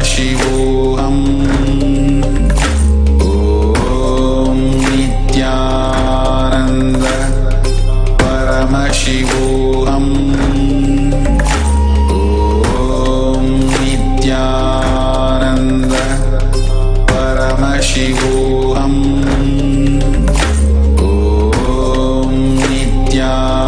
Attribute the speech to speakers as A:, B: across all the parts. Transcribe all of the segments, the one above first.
A: Paramashivam. Om Nithyananda Paramashivam. Om Nithyananda Paramashivam. Om Nithyananda.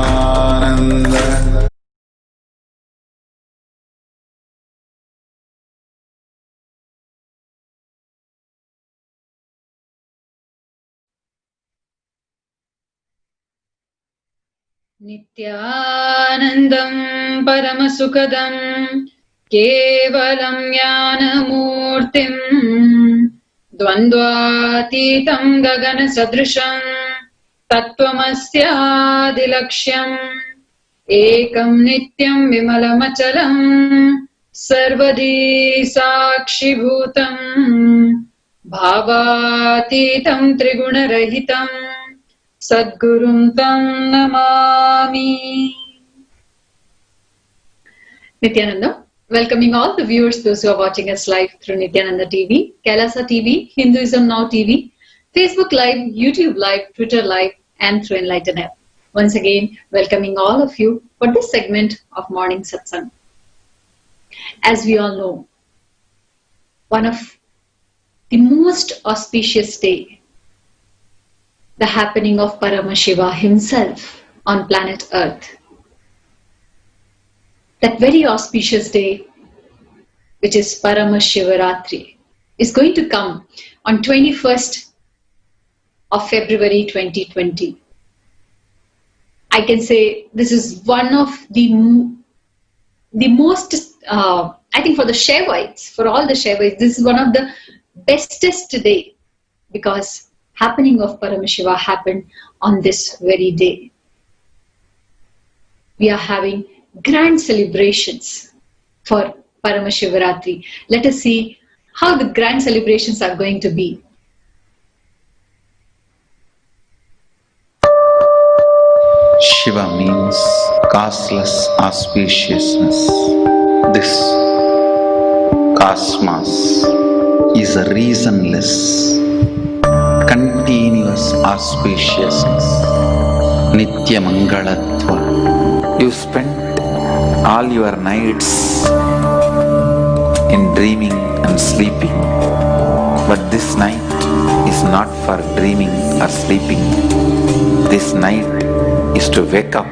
B: Nithyanandam Paramasukadam Kevalam Jnanamurtim Dvandvatitam Gagana Sadrisham Tattvamasya Ekam Nityam Vimalamachalam Sarvadi Sakshi Bhutam Bhavatitam Trigunarahitam Sadgurum Tam Namami. Nithyananda, welcoming all the viewers, those who are watching us live through Nithyananda TV, Kailasa TV, Hinduism Now TV, Facebook Live, YouTube Live, Twitter Live, and through Enlightened. Once again, welcoming all of you for this segment of Morning Satsang. As we all know, one of the most auspicious day, the happening of Paramashiva himself on planet Earth. That very auspicious day, which is Paramashivaratri, is going to come on 21st of February 2020. I can say this is one of the most, I think for the Shaivites, for all the Shaivites, this is one of the bestest day, because happening of Paramashiva happened on this very day. We are having grand celebrations for Paramashivaratri. Let us see how the grand celebrations are going to be.
A: Shiva means causeless auspiciousness. This cosmos is a reasonless, continuous auspiciousness. Nitya Mangalatva. You spent all your nights in dreaming and sleeping, but this night is not for dreaming or sleeping. This night is to wake up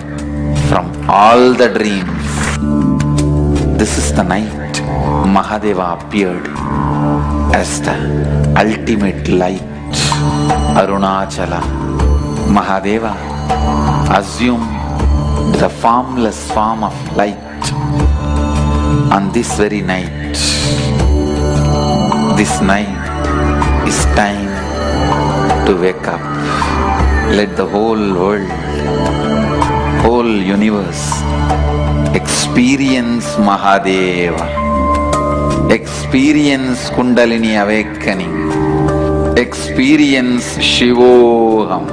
A: from all the dreams. This is the night Mahadeva appeared as the ultimate light. Arunachala. Mahadeva assumed the formless form of light on this very night. This night is time to wake up. Let the whole world, whole universe experience Mahadeva, experience Kundalini awakening, experience Shivoham.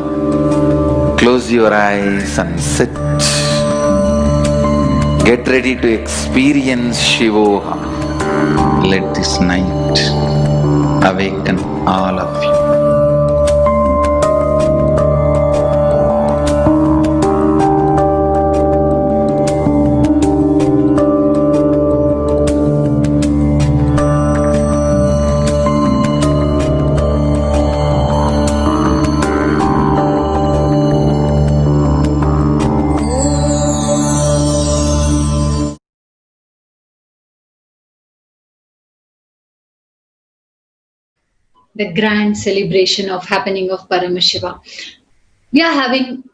A: Close your eyes and sit. Get ready to experience Shivoham. Let this night awaken all of you.
B: The grand celebration of happening of Paramashiva. We are having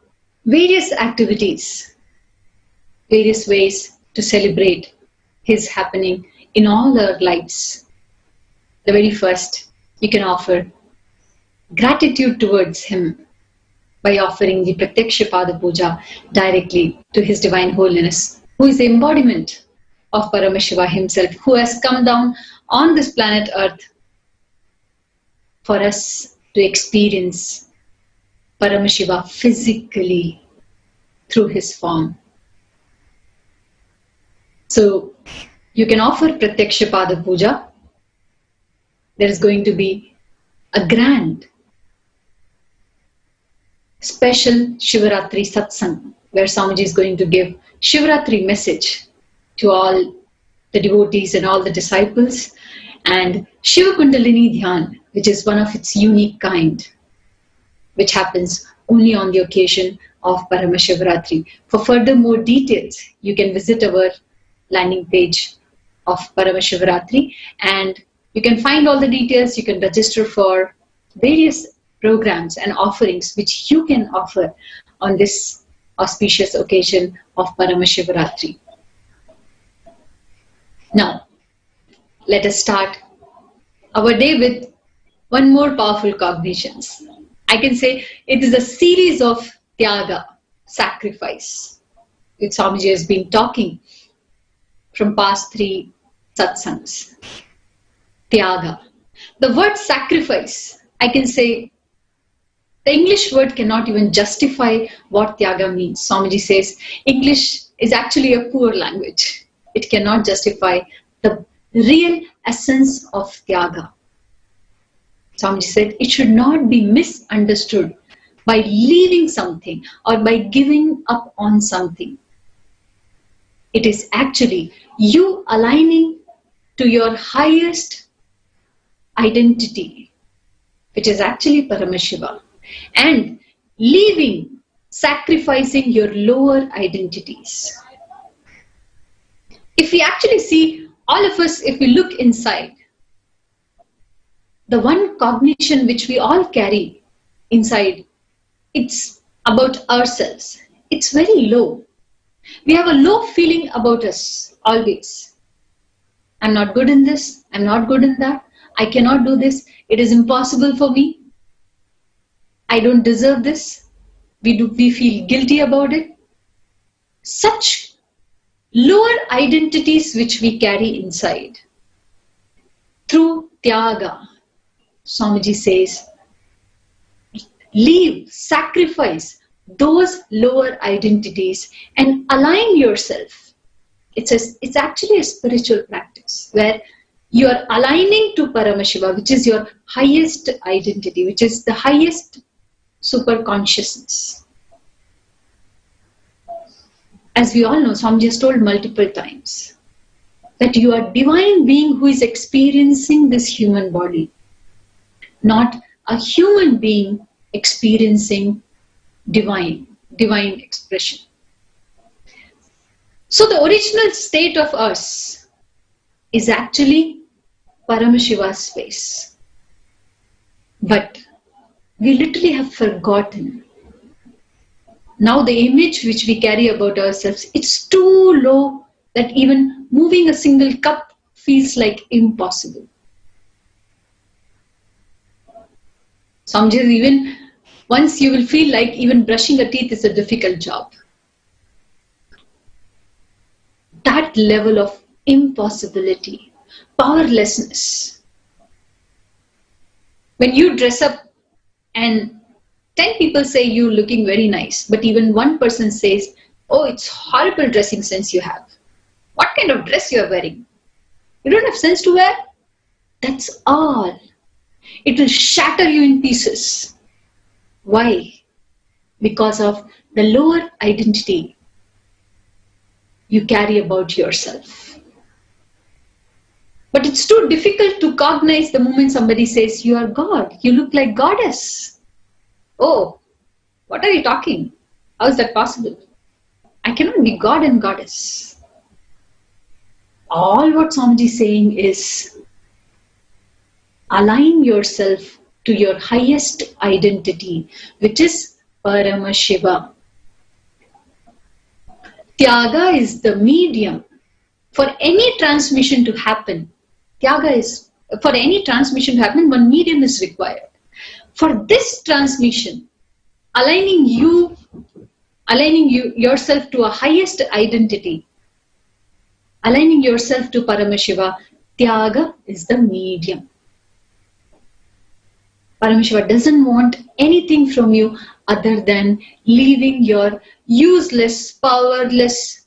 B: various activities, various ways to celebrate his happening in all our lives. The very first, we can offer gratitude towards him by offering the Pratyaksha Pada Puja directly to His Divine Holiness, who is the embodiment of Paramashiva himself, who has come down on this planet Earth for us to experience Paramashiva physically through his form. So you can offer Pratyaksha Pada Puja there is going to be a grand special Shivaratri Satsang, where Swamiji is going to give Shivaratri message to all the devotees and all the disciples, and Shiva Kundalini Dhyan, which is one of its unique kind, which happens only on the occasion of Paramashivaratri. For further more details, you can visit our landing page of Paramashivaratri, and you can find all the details. You can register for various programs and offerings which you can offer on this auspicious occasion of Paramashivaratri. Now, let us start our day with one more powerful cognitions. I can say it is a series of tyaga, sacrifice, which Swamiji has been talking from past 3 satsangs. Tyaga. The word sacrifice, I can say, the English word cannot even justify what tyaga means. Swamiji says English is actually a poor language. It cannot justify the real essence of tyaga. Swamiji said it should not be misunderstood by leaving something or by giving up on something. It is actually you aligning to your highest identity, which is actually Paramashiva, and leaving, sacrificing your lower identities. If we actually see, all of us, if we look inside, the one cognition which we all carry inside, it's about ourselves. It's very low. We have a low feeling about us always. I'm not good in this. I'm not good in that. I cannot do this. It is impossible for me. I don't deserve this. We feel guilty about it. Such lower identities which we carry inside. Through tyaga, Swamiji says, leave, sacrifice those lower identities and align yourself. It's actually a spiritual practice where you are aligning to Paramashiva, which is your highest identity, which is the highest super consciousness. As we all know, Swamiji has told multiple times that you are divine being who is experiencing this human body, not a human being experiencing divine expression. So the original state of us is actually Paramashiva's space. But we literally have forgotten. Now the image which we carry about ourselves, it's too low that even moving a single cup feels like impossible. Sometimes even once you will feel like even brushing your teeth is a difficult job. That level of impossibility, powerlessness. When you dress up and 10 people say you're looking very nice, but even one person says, oh, it's horrible dressing sense you have. What kind of dress you are wearing? You don't have sense to wear? That's all. It will shatter you in pieces. Why? Because of the lower identity you carry about yourself. But it's too difficult to cognize the moment somebody says, you are God, you look like goddess. Oh, what are you talking? How is that possible? I cannot be God and goddess. All what Swamiji is saying is, align yourself to your highest identity, which is Paramashiva. Tyaga is the medium for any transmission to happen. Tyaga is, for any transmission to happen, one medium is required. For this transmission, aligning yourself to a highest identity, aligning yourself to Paramashiva, Tyaga is the medium. Paramashiva doesn't want anything from you other than leaving your useless, powerless,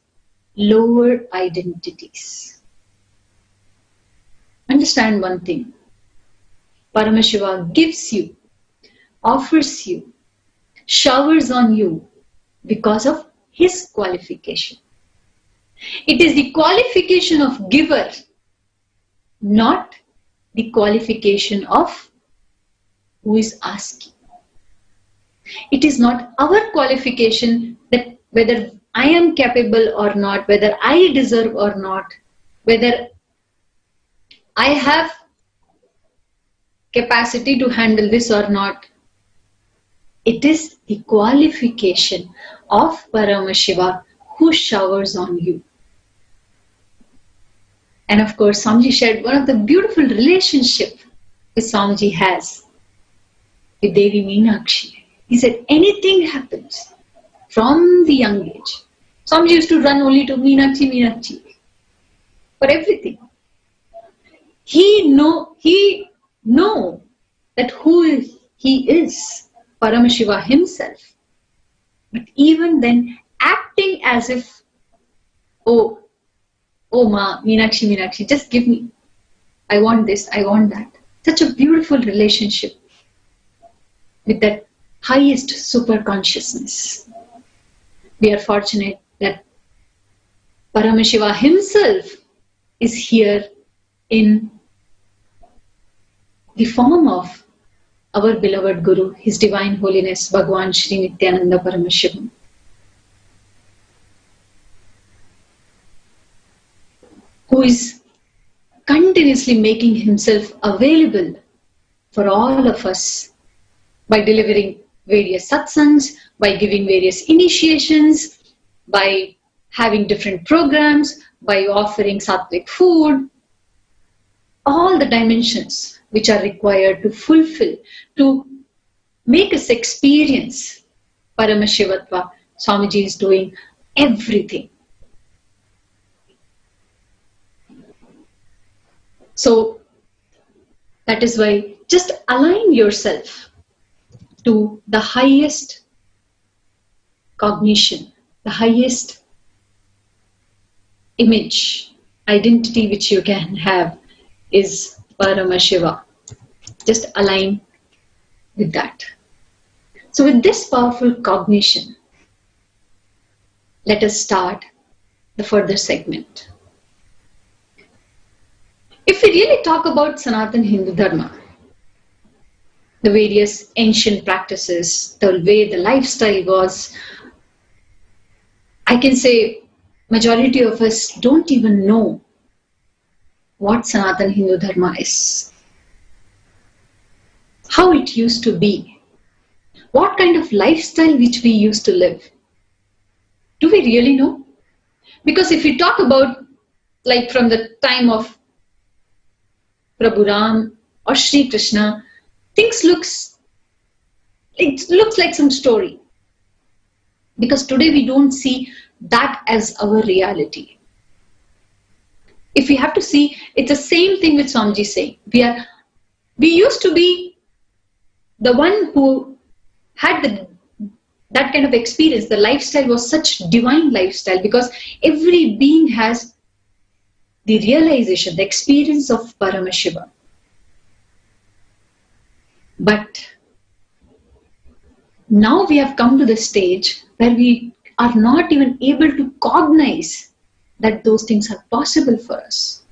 B: lower identities. Understand one thing. Paramashiva gives you, offers you, showers on you because of his qualification. It is the qualification of giver, not the qualification of who is asking. It is not our qualification that whether I am capable or not, whether I deserve or not, whether I have capacity to handle this or not. It is the qualification of Paramashiva who showers on you. And of course, Swamiji shared one of the beautiful relationship that Swamiji has with Devi Meenakshi. He said, anything happens from the young age. Swamiji used to run only to Meenakshi for everything. He know that who he is, Paramashiva himself. But even then, acting as if, oh ma, Meenakshi, just give me. I want this, I want that. Such a beautiful relationship with that highest super consciousness. We are fortunate that Paramashiva himself is here in the form of our beloved Guru, His Divine Holiness, Bhagwan Shri Nithyananda Paramashivam. Who is continuously making himself available for all of us by delivering various satsangs, by giving various initiations, by having different programs, by offering sattvic food, all the dimensions which are required to fulfill, to make us experience Paramashivatva. Swamiji is doing everything. So that is why just align yourself to the highest cognition, the highest image, identity which you can have is Paramashiva. Just align with that. So with this powerful cognition, let us start the further segment. If we really talk about Sanatana Hindu Dharma, the various ancient practices, the way the lifestyle was, I can say majority of us don't even know what Sanatana Hindu Dharma is, how it used to be, what kind of lifestyle which we used to live. Do we really know? Because if we talk about like from the time of Prabhu Ram or Sri Krishna, things looks like some story. Because today we don't see that as our reality. If we have to see, it's the same thing with Swamiji saying. We used to be the one who had that kind of experience. The lifestyle was such divine lifestyle because every being has the realization, the experience of Paramashiva. But now we have come to the stage where we are not even able to cognize that those things are possible for us.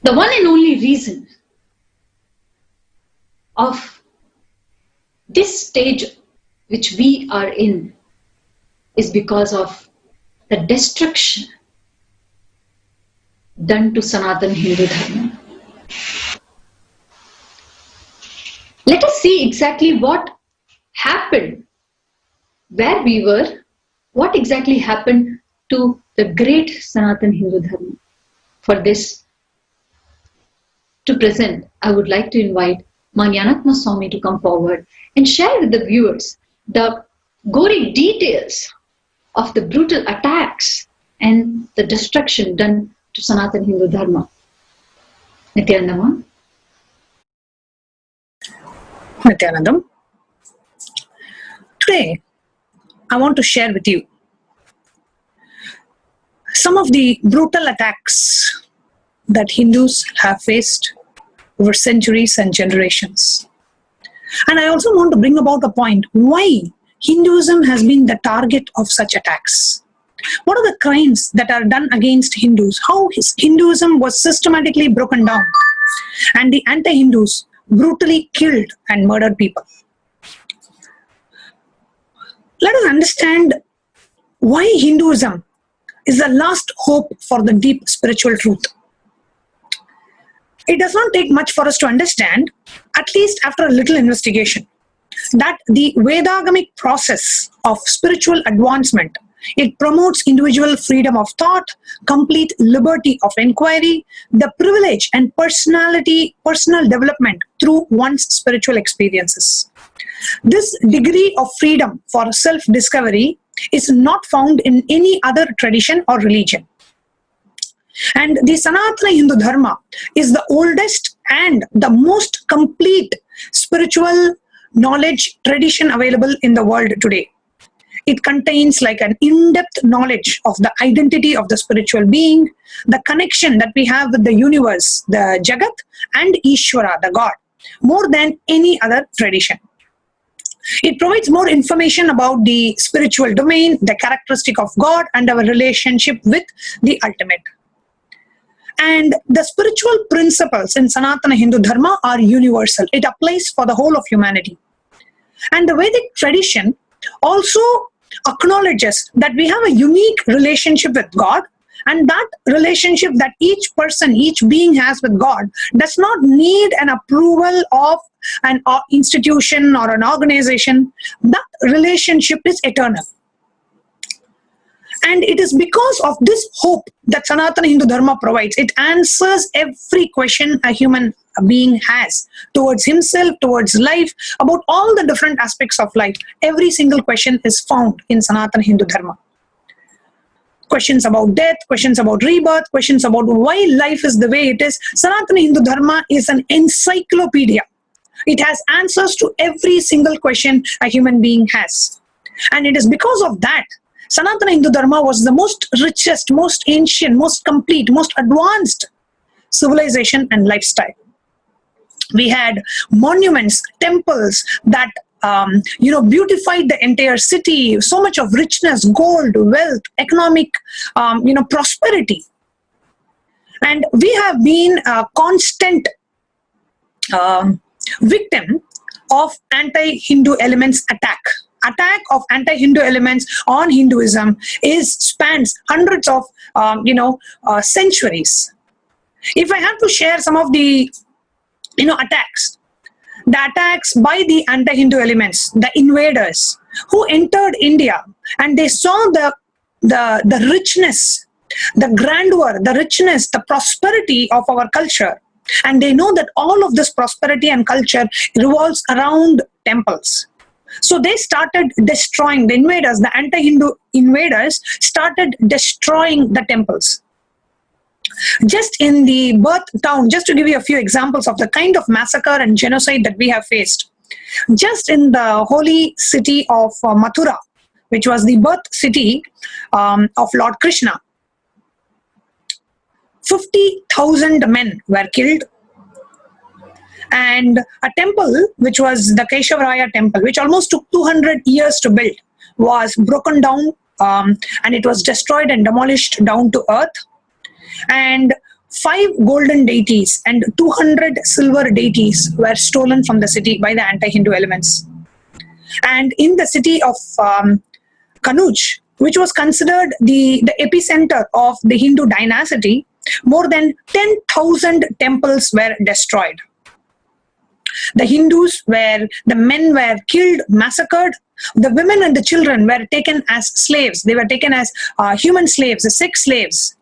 B: The one and only reason of this stage which we are in is because of the destruction done to Sanatana Hindu Dharma. Let us see exactly what happened, where we were, what exactly happened to the great Sanatana Hindu Dharma. For this to present, I would like to invite Manyanatma Swami to come forward and share with the viewers the gory details of the brutal attacks and the destruction done to Sanatana Hindu Dharma. Nithyanandam.
C: Nithyanandam. Today, I want to share with you some of the brutal attacks that Hindus have faced over centuries and generations. And I also want to bring about a point why Hinduism has been the target of such attacks. What are the crimes that are done against Hindus? How Hinduism was systematically broken down and the anti-Hindus brutally killed and murdered people. Let us understand why Hinduism is the last hope for the deep spiritual truth. It does not take much for us to understand, at least after a little investigation, that the Vedagamic process of spiritual advancement, it promotes individual freedom of thought, complete liberty of inquiry, the privilege and personal development through one's spiritual experiences. This degree of freedom for self-discovery is not found in any other tradition or religion. And the Sanatana Hindu Dharma is the oldest and the most complete spiritual knowledge tradition available in the world today. It contains like an in-depth knowledge of the identity of the spiritual being, the connection that we have with the universe, the Jagat, and Ishvara, the God, more than any other tradition. It provides more information about the spiritual domain, the characteristic of God, and our relationship with the ultimate. And the spiritual principles in Sanatana Hindu Dharma are universal. It applies for the whole of humanity. And the Vedic tradition also acknowledges that we have a unique relationship with God, and that relationship that each person, each being has with God does not need an approval of an institution or an organization. That relationship is eternal. And it is because of this hope that Sanatana Hindu Dharma provides. It answers every question a human being has towards himself, towards life, about all the different aspects of life. Every single question is found in Sanatana Hindu Dharma. Questions about death, questions about rebirth, questions about why life is the way it is. Sanatana Hindu Dharma is an encyclopedia. It has answers to every single question a human being has. And it is because of that Sanatana Hindu Dharma was the most richest, most ancient, most complete, most advanced civilization and lifestyle. We had monuments, temples that beautified the entire city, so much of richness, gold, wealth, economic, prosperity. And we have been a constant victim of anti-Hindu elements attack of anti-Hindu elements on Hinduism spans hundreds of centuries. If I have to share some of the attacks, the attacks by the anti-Hindu elements, the invaders who entered India, and they saw the richness, the grandeur, the richness, the prosperity of our culture, and they know that all of this prosperity and culture revolves around temples. So they started destroying, the invaders, the anti-Hindu invaders started destroying the temples. Just in the birth town, just to give you a few examples of the kind of massacre and genocide that we have faced, just in the holy city of Mathura, which was the birth city of Lord Krishna, 50,000 men were killed. And a temple, which was the Keshavaraya temple, which almost took 200 years to build, was broken down and it was destroyed and demolished down to earth. And 5 golden deities and 200 silver deities were stolen from the city by the anti-Hindu elements. And in the city of Kanuj, which was considered the epicenter of the Hindu dynasty, more than 10,000 temples were destroyed. The men were killed, massacred. The women and the children were taken as slaves. They were taken as human slaves, sex slaves.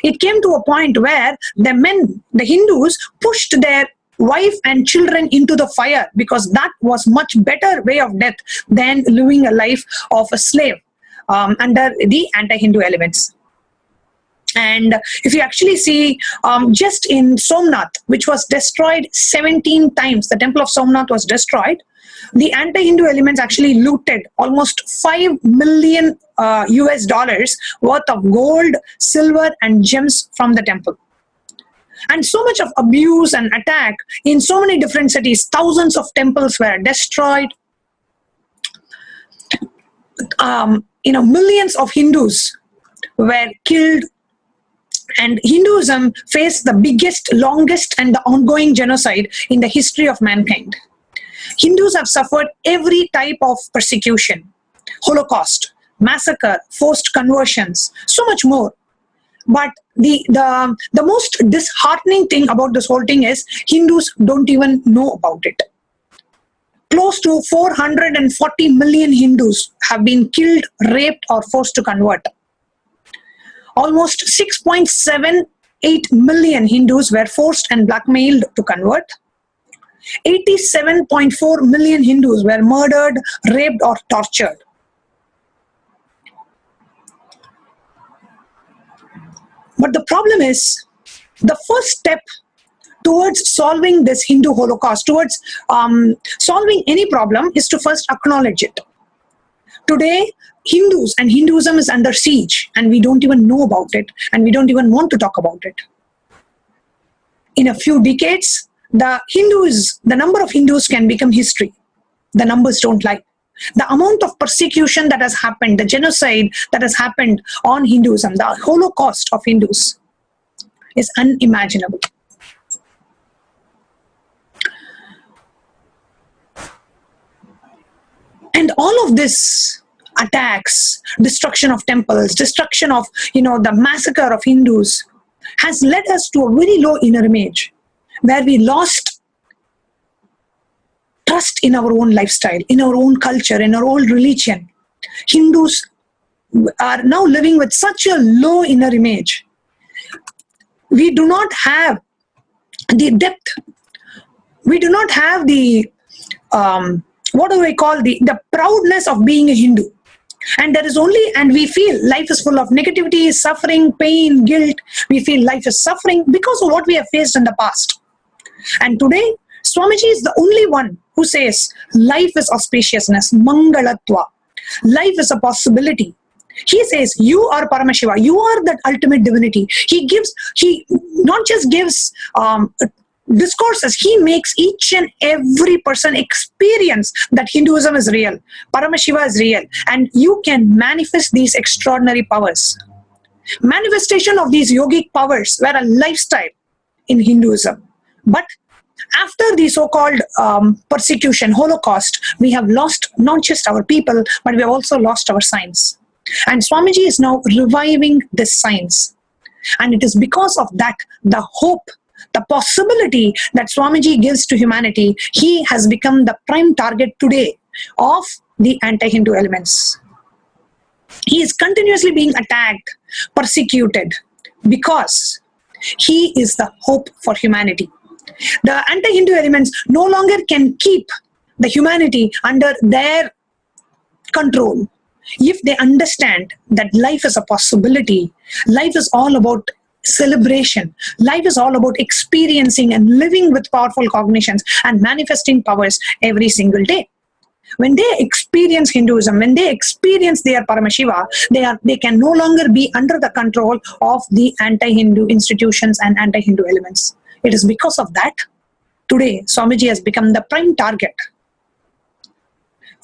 C: It came to a point where the men, the Hindus, pushed their wife and children into the fire because that was much better way of death than living a life of a slave under the anti-Hindu elements. And if you actually see, just in Somnath, which was destroyed 17 times, the temple of Somnath was destroyed, the anti-Hindu elements actually looted almost $5 million US worth of gold, silver, and gems from the temple. And so much of abuse and attack in so many different cities. Thousands of temples were destroyed. Millions of Hindus were killed, and Hinduism faced the biggest, longest, and the ongoing genocide in the history of mankind. Hindus have suffered every type of persecution, Holocaust, massacre, forced conversions, so much more. But the most disheartening thing about this whole thing is Hindus don't even know about it. Close to 440 million Hindus have been killed, raped, or forced to convert. Almost 6.78 million Hindus were forced and blackmailed to convert. 87.4 million Hindus were murdered, raped, or tortured. But the problem is, the first step towards solving this Hindu Holocaust, towards solving any problem, is to first acknowledge it. Today, Hindus and Hinduism is under siege, and we don't even know about it, and we don't even want to talk about it. In a few decades, the number of Hindus can become history. The numbers don't lie. The amount of persecution that has happened, the genocide that has happened on Hinduism, the Holocaust of Hindus, is unimaginable. And all of this attacks, destruction of temples, destruction of, the massacre of Hindus, has led us to a very low inner image, where we lost trust in our own lifestyle, in our own culture, in our own religion. Hindus are now living with such a low inner image. We do not have the depth. We do not have the, the proudness of being a Hindu. And we feel life is full of negativity, suffering, pain, guilt. We feel life is suffering because of what we have faced in the past. And today, Swamiji is the only one who says life is auspiciousness, mangalatva. Life is a possibility. He says, you are Paramashiva, you are that ultimate divinity. He not just gives discourses, he makes each and every person experience that Hinduism is real, Paramashiva is real, and you can manifest these extraordinary powers. Manifestation of these yogic powers were a lifestyle in Hinduism. But after the so-called persecution, Holocaust, we have lost not just our people, but we have also lost our science. And Swamiji is now reviving this science. And it is because of that, the hope, the possibility that Swamiji gives to humanity, he has become the prime target today of the anti-Hindu elements. He is continuously being attacked, persecuted, because he is the hope for humanity. The anti-Hindu elements no longer can keep the humanity under their control. If they understand that life is a possibility, life is all about celebration, life is all about experiencing and living with powerful cognitions and manifesting powers every single day. When they experience Hinduism, when they experience their Paramashiva, they can no longer be under the control of the anti-Hindu institutions and anti-Hindu elements. It is because of that, today, Swamiji has become the prime target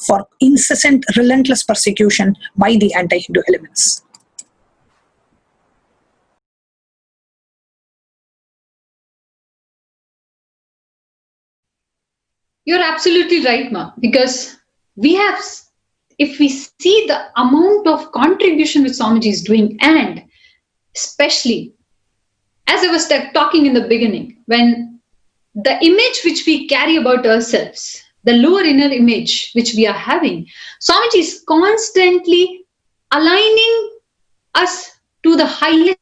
C: for incessant, relentless persecution by the anti-Hindu elements.
B: You're absolutely right, Ma, because if we see the amount of contribution which Swamiji is doing, and especially, as I was talking in the beginning, when the image which we carry about ourselves, the lower inner image which we are having, Swamiji is constantly aligning us to the highest.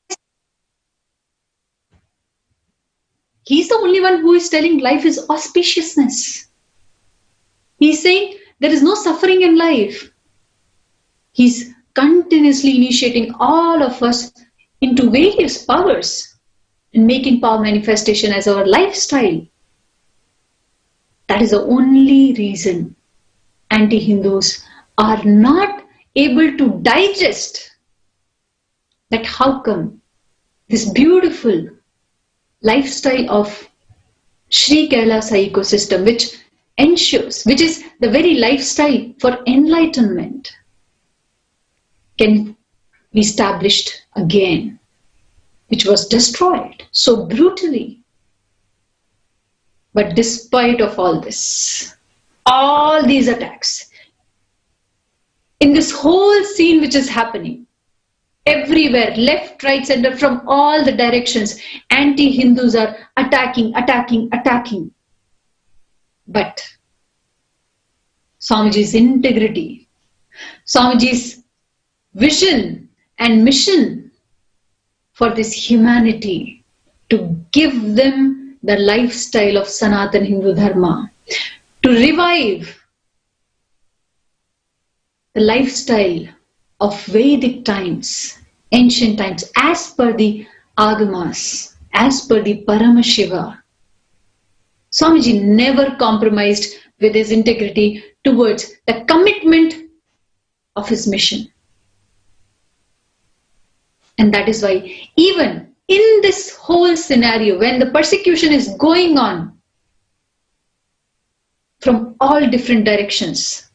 B: He's the only one who is telling life is auspiciousness. He's saying there is no suffering in life. He's continuously initiating all of us into various powers and making power manifestation as our lifestyle. That is the only reason anti-Hindus are not able to digest that how come this beautiful lifestyle of Sri Kailasa ecosystem, which ensures, which is the very lifestyle for enlightenment, can be established again, which was destroyed so brutally. But despite of all this, all these attacks, in this whole scene which is happening, everywhere, left, right, center, from all the directions, anti-Hindus are attacking. But Swamiji's integrity, Swamiji's vision and mission for this humanity, to give them the lifestyle of Sanatana Hindu Dharma, to revive the lifestyle of Vedic times, ancient times, as per the Agamas, as per the Paramashiva. Swamiji never compromised with his integrity towards the commitment of his mission. And that is why even in this whole scenario, when the persecution is going on from all different directions,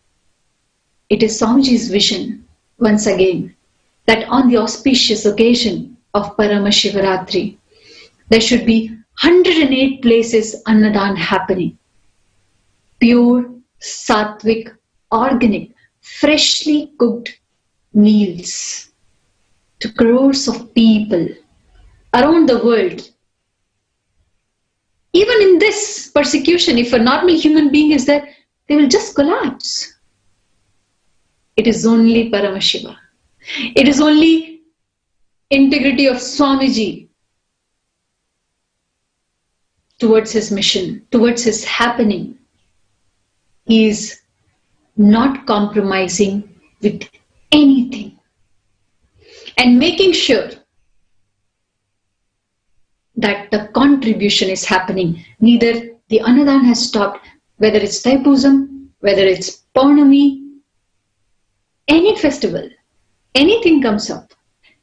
B: it is Swamiji's vision, once again, that on the auspicious occasion of Paramashivaratri, there should be 108 places Annadan happening. Pure, sattvic, organic, freshly cooked meals to crores of people around the world. Even in this persecution, if a normal human being is there, they will just collapse. It is only Paramashiva. It is only integrity of Swamiji towards his mission, towards his happening. He is not compromising with anything and making sure that the contribution is happening. Neither the Annadan has stopped, whether it's Taipusam, whether it's Paurnami, any festival, anything comes up,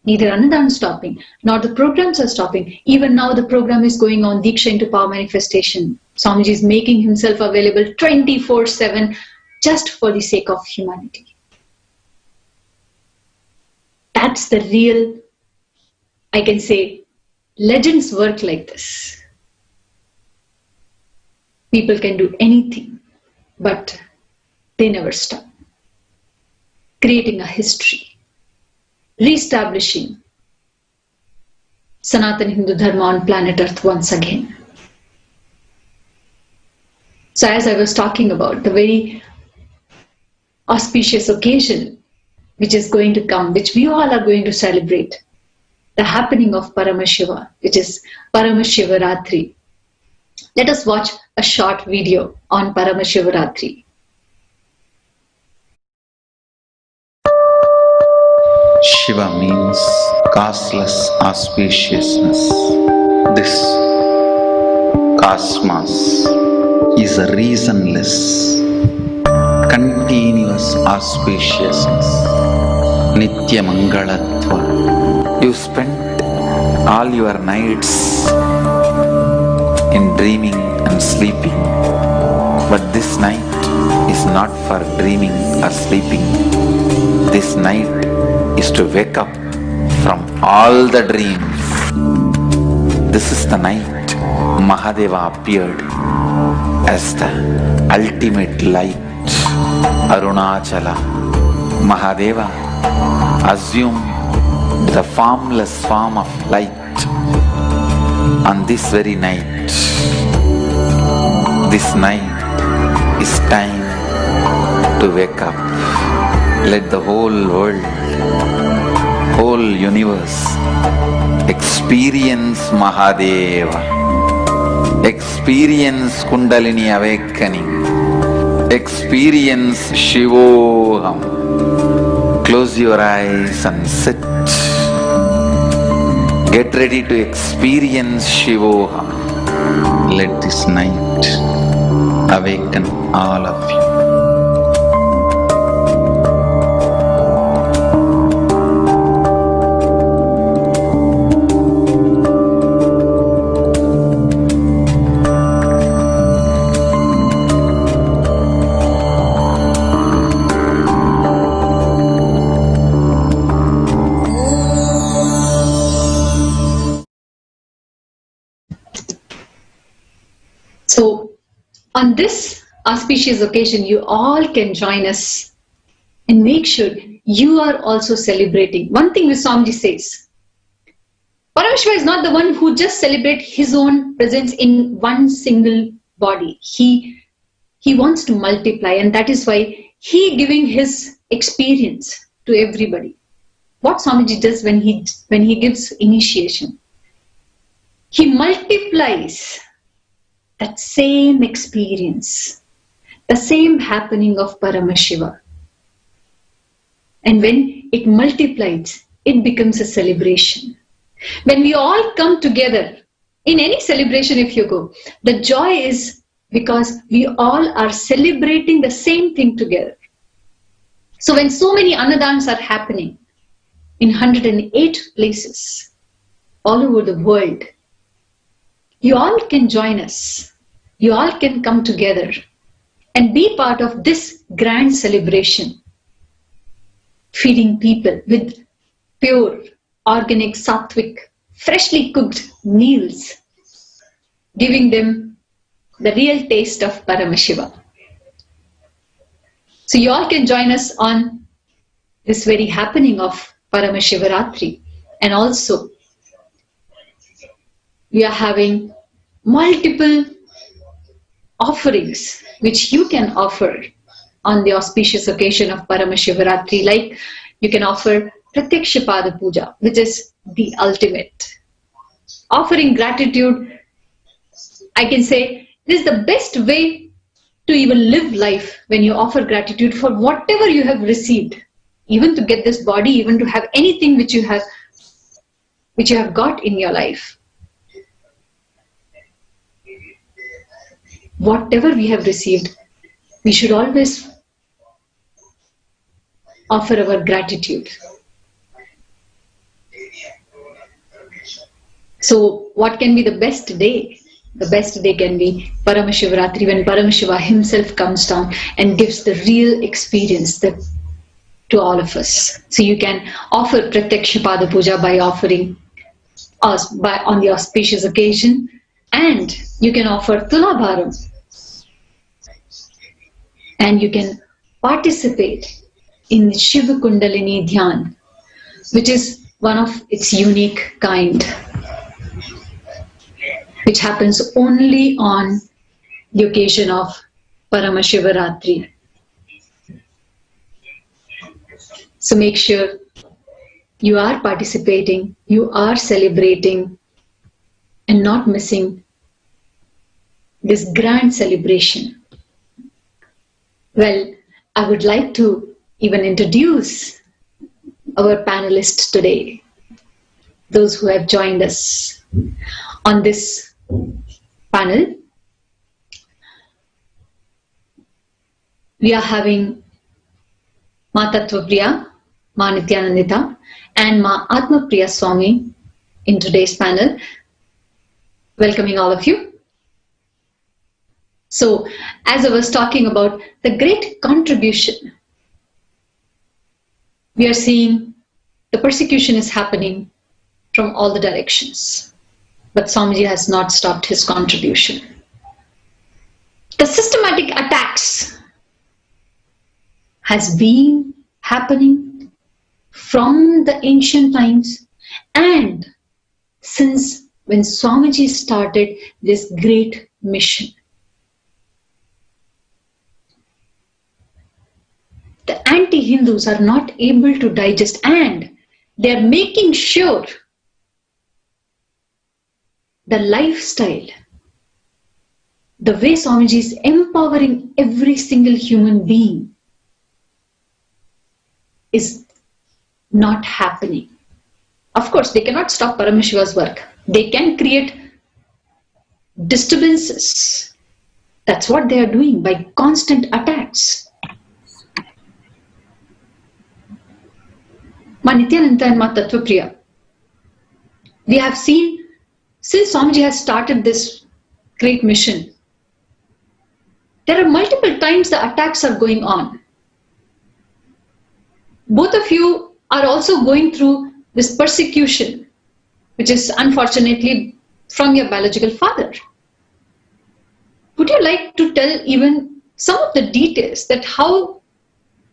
B: neither Annadan is stopping, nor the programs are stopping. Even now the program is going on, Diksha into Power Manifestation. Swamiji is making himself available 24/7 just for the sake of humanity. That's the real, I can say, legends work like this. People can do anything, but they never stop. Creating a history, re-establishing Sanatana Hindu Dharma on planet Earth once again. So as I was talking about, the very auspicious occasion which is going to come, which we all are going to celebrate, the happening of Paramashiva, which is Paramashivaratri. Let us watch a short video on Paramashivaratri.
A: Shiva means causeless auspiciousness. This cosmos is a reasonless, continuous auspiciousness. Nitya Mangalatva. You spent all your nights in dreaming and sleeping, but this night is not for dreaming or sleeping. This night is to wake up from all the dreams. This is the night Mahadeva appeared as the ultimate light. Arunachala. Mahadeva assumed the formless form of light on this very night. This night is time to wake up. Let the whole world, whole universe experience Mahadeva, experience Kundalini awakening, experience Shivoham. Close your eyes and sit. Get ready to experience Shivoham. Let this night awaken all of you.
B: So on this auspicious occasion, you all can join us and make sure you are also celebrating. One thing which Swamiji says, Paramashiva is not the one who just celebrates his own presence in one single body. He wants to multiply, and that is why he giving his experience to everybody. What Swamiji does when he gives initiation, he multiplies that same experience, the same happening of Paramashiva. And when it multiplies, it becomes a celebration. When we all come together, in any celebration if you go, the joy is because we all are celebrating the same thing together. So when so many annadans are happening in 108 places all over the world, you all can join us. You all can come together and be part of this grand celebration, feeding people with pure, organic, sattvic, freshly cooked meals, giving them the real taste of Paramashiva. So you all can join us on this very happening of Paramashivaratri. And also, we are having multiple offerings which you can offer on the auspicious occasion of Paramashivaratri. Like you can offer Pratyaksha Pada Puja, which is the ultimate. Offering gratitude, I can say, this is the best way to even live life, when you offer gratitude for whatever you have received, even to get this body, even to have anything which you have got in your life. Whatever we have received, we should always offer our gratitude. So what can be the best day? The best day can be Paramashivaratri, when Paramashiva himself comes down and gives the real experience to all of us. So you can offer Pratyaksha Pada Puja by offering us on the auspicious occasion, and you can offer Tulabharam, and you can participate in Shiva Kundalini Dhyan, which is one of its unique kind, which happens only on the occasion of Paramashivaratri. So make sure you are participating, you are celebrating, and not missing this grand celebration. Well, I would like to even introduce our panelists today, those who have joined us on this panel. We are having Ma Tattvapriya, Ma Nithyanandita, and Ma Atmapriya Swami in today's panel. Welcoming all of you. So, as I was talking about the great contribution, we are seeing the persecution is happening from all the directions. But Swamiji has not stopped his contribution. The systematic attacks has been happening from the ancient times, and since when Swamiji started this great mission. The anti-Hindus are not able to digest, and they are making sure the lifestyle, the way Swamiji is empowering every single human being, is not happening. Of course, they cannot stop Paramashiva's work. They can create disturbances. That's what they are doing by constant attacks. Ma Nithyananda and Ma Tattvapriya, we have seen, since Swamiji has started this great mission, there are multiple times the attacks are going on. Both of you are also going through this persecution, which is unfortunately from your biological father. would you like to tell even some of the details that how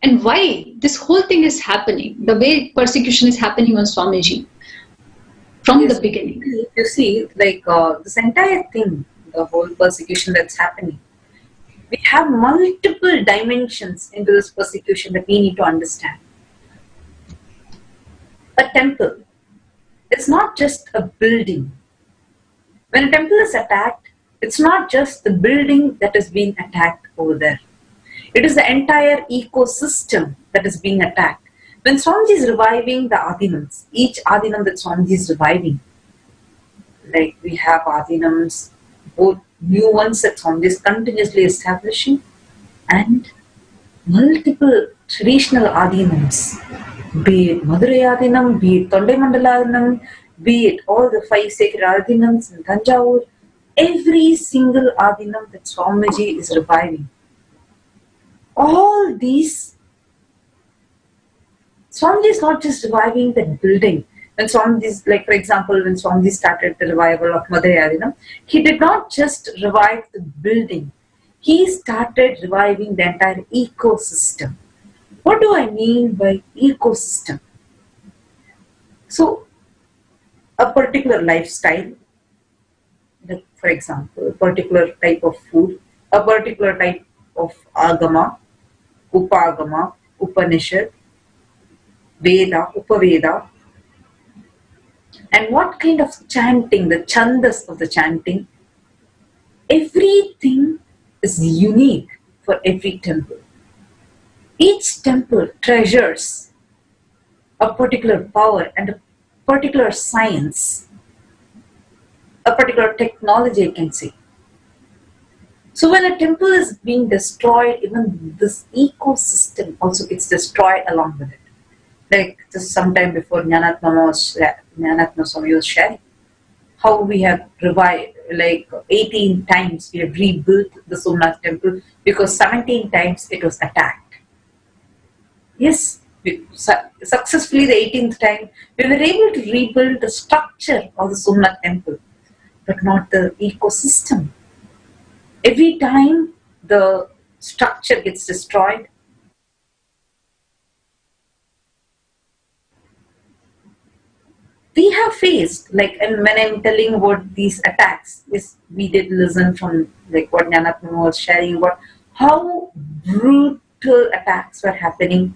B: and why this whole thing is happening, the way persecution is happening on Swamiji from the beginning?
D: You see, like this entire thing, the whole persecution that's happening, we have multiple dimensions into this persecution that we need to understand. A temple is not just a building. When a temple is attacked, it's not just the building that is being attacked over there. It is the entire ecosystem that is being attacked. When Swamiji is reviving the Adinams, each Adinam that Swamiji is reviving, like we have Adinams, both new ones that Swamiji is continuously establishing, and multiple traditional Adinams, be it Madurai Adinam, be it Tondai Mandala Adinam, be it all the 5 sacred Adinams in Tanjavur, every single Adinam that Swamiji is reviving. All these, Swamiji is not just reviving that building. When Swamiji, like for example, when Swamiji started the revival of Madurai Adinam, he did not just revive the building. He started reviving the entire ecosystem. What do I mean by ecosystem? So, a particular lifestyle, like for example, a particular type of food, a particular type of agama, upagama, upanishad, veda, upaveda, and what kind of chanting, the chandas of the chanting, everything is unique for every temple. Each temple treasures a particular power and a particular science, a particular technology, I can say. So when a temple is being destroyed, even this ecosystem also gets destroyed along with it. Like just sometime before Jnanatma Swami was sharing, how we have revived, like 18 times we have rebuilt the Somnath temple because 17 times it was attacked. Yes, successfully the 18th time we were able to rebuild the structure of the Somnath temple, but not the ecosystem. Every time the structure gets destroyed, we have faced, like, and when I'm telling about these attacks, yes, we did listen from like what Jnanatma was sharing about how brutal attacks were happening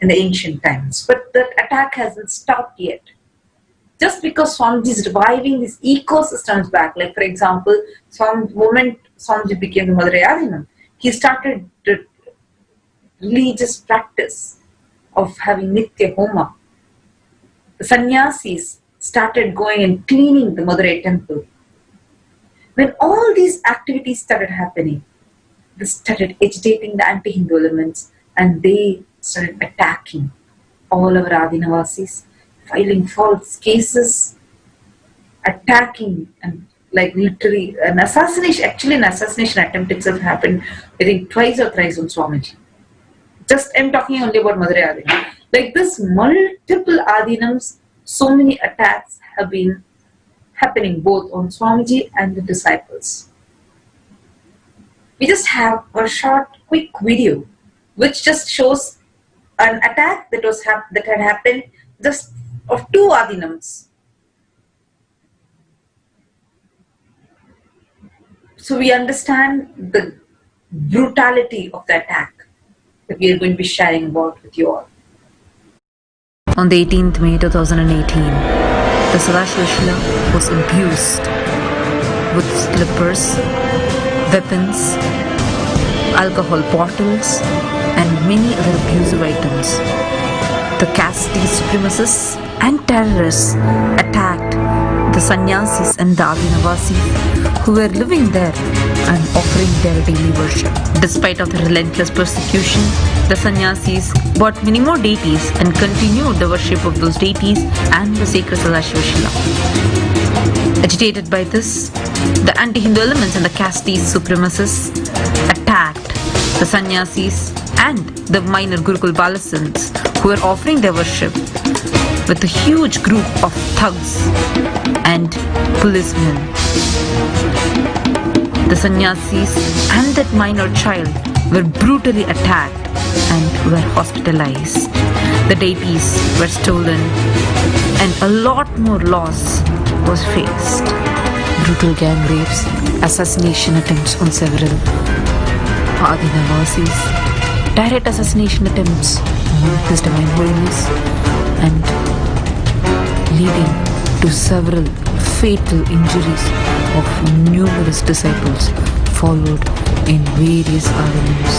D: in the ancient times. But that attack hasn't stopped yet. Just because Swamiji is reviving these ecosystems back, like for example, the moment Swamiji became the Madurai Adinam, he started the religious practice of having Nitya Homa. The sannyasis started going and cleaning the Madurai temple. When all these activities started happening, they started agitating the anti-Hindu elements and they started attacking all our Adinavasis, filing false cases, attacking, and like literally an assassination attempt itself happened, I think twice or thrice on Swamiji. Just I'm talking only about Madurai Adinam. Like this, multiple Adinams, so many attacks have been happening both on Swamiji and the disciples. We just have a short, quick video which just shows an attack that had happened just of 2 Adinams. So we understand the brutality of the attack that we are going to be sharing about with you all.
E: On the 18th May 2018, the Sadashiva Shila was infused with slippers, weapons, alcohol bottles, and many other abusive items. The caste supremacists and terrorists attacked the sannyasis and the Adinavasis who were living there and offering their daily worship. Despite of the relentless persecution, the sannyasis bought many more deities and continued the worship of those deities and the sacred Sadashiva Shila. Agitated by this, the anti-Hindu elements and the caste supremacists attacked the sannyasis and the minor Gurukul Balasans who were offering their worship with a huge group of thugs and policemen. The The sannyasis and that minor child were brutally attacked and were hospitalized. The deities were stolen and a lot more loss was faced. Brutal gang rapes, assassination attempts on several Adinavasis, direct assassination attempts on His Divine Holiness, and leading to several fatal injuries of numerous disciples followed in various avenues.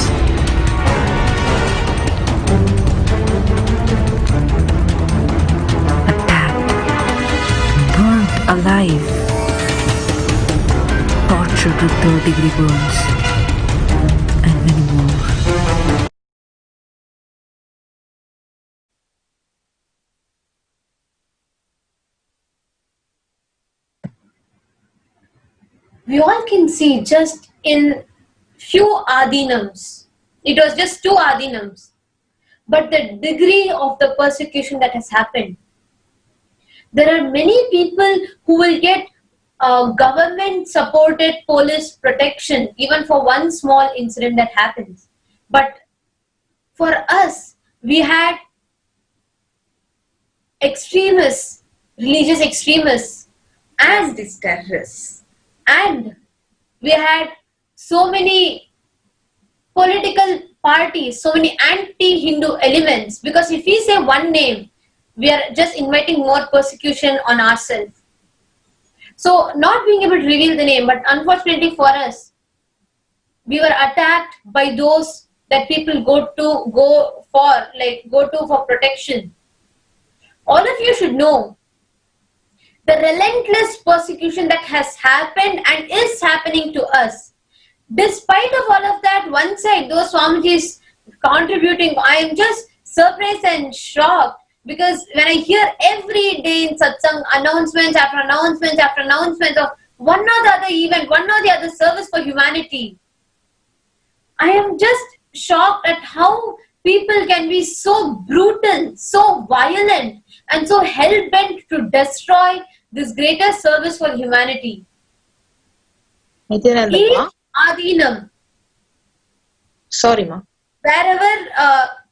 E: Attacked, burnt alive, tortured with third-degree burns, and many more.
F: We all can see just in few adinams, it was just 2 adinams, but the degree of the persecution that has happened. There are many people who will get government supported police protection even for one small incident that happens. But for us, we had extremists, religious extremists, and
D: These terrorists.
F: And we had so many political parties, so many anti-Hindu elements, because if we say one name, we are just inviting more persecution on ourselves. So not being able to reveal the name, but unfortunately for us, we were attacked by those that people go to for protection. All of you should know the relentless persecution that has happened and is happening to us. Despite of all of that, one side, those Swamijis contributing, I am just surprised and shocked, because when I hear every day in satsang announcements after announcements after announcements of one or the other event, one or the other service for humanity, I am just shocked at how people can be so brutal, so violent, and so hell-bent to destroy this greater service for humanity.
G: Nithyananda
F: Each
G: ma.
F: adinam,
G: Sorry ma.
F: wherever,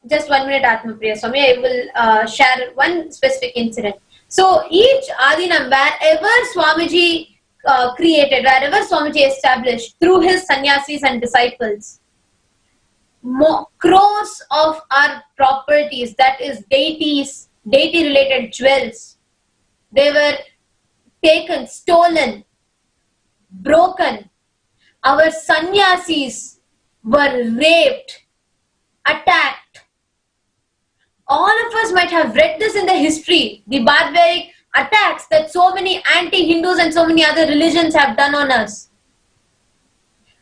F: just 1 minute Atma Priya Swami, I will share one specific incident. So each adinam, wherever Swamiji created, wherever Swamiji established through his sannyasis and disciples, crores of our properties, that is deities, deity related jewels, they were taken, stolen, broken. Our sannyasis were raped, attacked. All of us might have read this in the history, the barbaric attacks that so many anti-Hindus and so many other religions have done on us.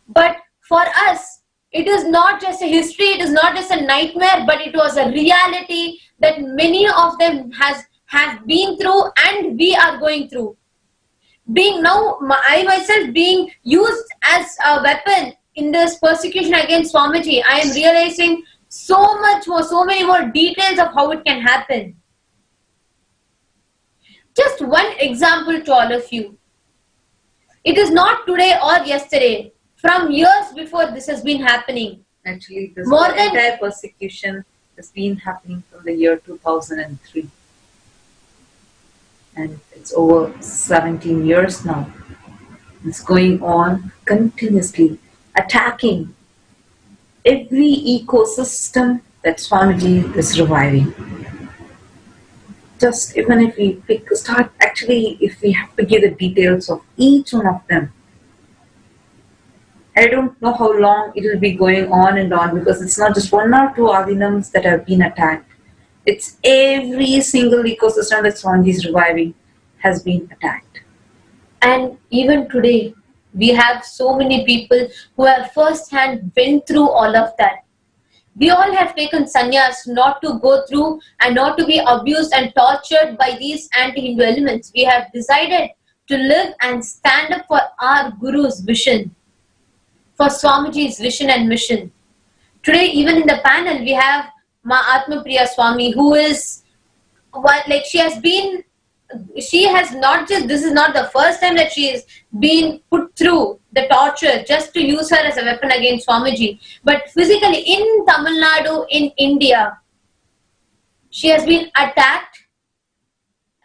F: But for us, it is not just a history, it is not just a nightmare, but it was a reality that many of them have been through and we are going through. Being now, I myself being used as a weapon in this persecution against Swamiji, I am realizing so much more, so many more details of how it can happen. Just one example to all of you. It is not today or yesterday. From years before this has been happening.
D: Actually, this
F: More than-
D: entire persecution has been happening from the year 2003. And it's over 17 years now. It's going on continuously, attacking every ecosystem that Swamiji is reviving. Just even if we if we have to give the details of each one of them, I don't know how long it will be going on and on, because it's not just 1 or 2 adinams that have been attacked. It's every single ecosystem that Swamiji is reviving has been attacked.
F: And even today, we have so many people who have first-hand been through all of that. We all have taken sannyas not to go through and not to be abused and tortured by these anti-Hindu elements. We have decided to live and stand up for our Guru's vision, for Swamiji's vision and mission. Today, even in the panel, we have Ma Atma Priya Swami, who is, she has been she has not just, this is not the first time that she is being put through the torture just to use her as a weapon against Swamiji, but physically in Tamil Nadu, in India, she has been attacked.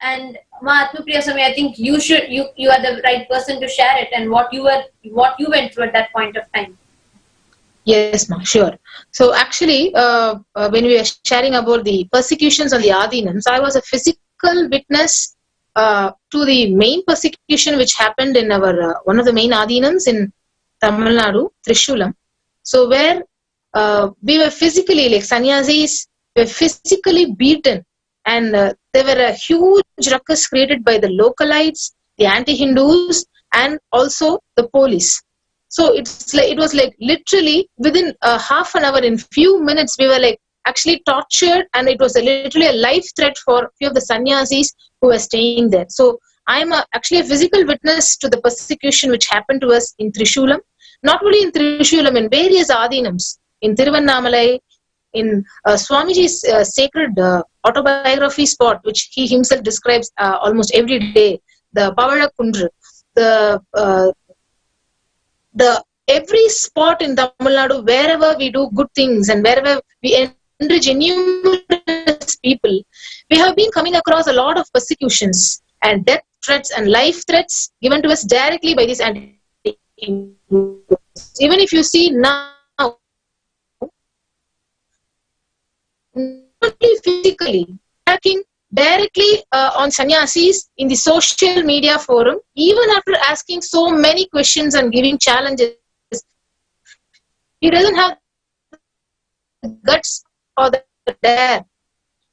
F: And Mahatma Priya Swami, I think you are the right person to share it, and what you went through at that point of time.
G: Yes, ma, sure. So actually, when we were sharing about the persecutions on the Adinams, I was a physical witness to the main persecution which happened in our one of the main Adinams in Tamil Nadu, Trishulam. So where we were physically, like sannyasis, were physically beaten, and there were a huge ruckus created by the localites, the anti-Hindus, and also the police. So it was like literally within half an hour, in few minutes, we were like actually tortured, and it was literally a life threat for few of the sannyasis who were staying there. So I'm actually a physical witness to the persecution which happened to us in Trishulam. Not only in Trishulam, in various Adinams, in Tiruvannamalai, in Swamiji's sacred autobiography spot, which he himself describes almost every day, the Pavara Kundru, the every spot in Tamil Nadu, wherever we do good things and wherever we enrich numerous people, we have been coming across a lot of persecutions and death threats and life threats given to us directly by these anti-Hindus. Even if you see now, not only physically, attacking directly on sannyasis in the social media forum, even after asking so many questions and giving challenges, he doesn't have the guts or the dare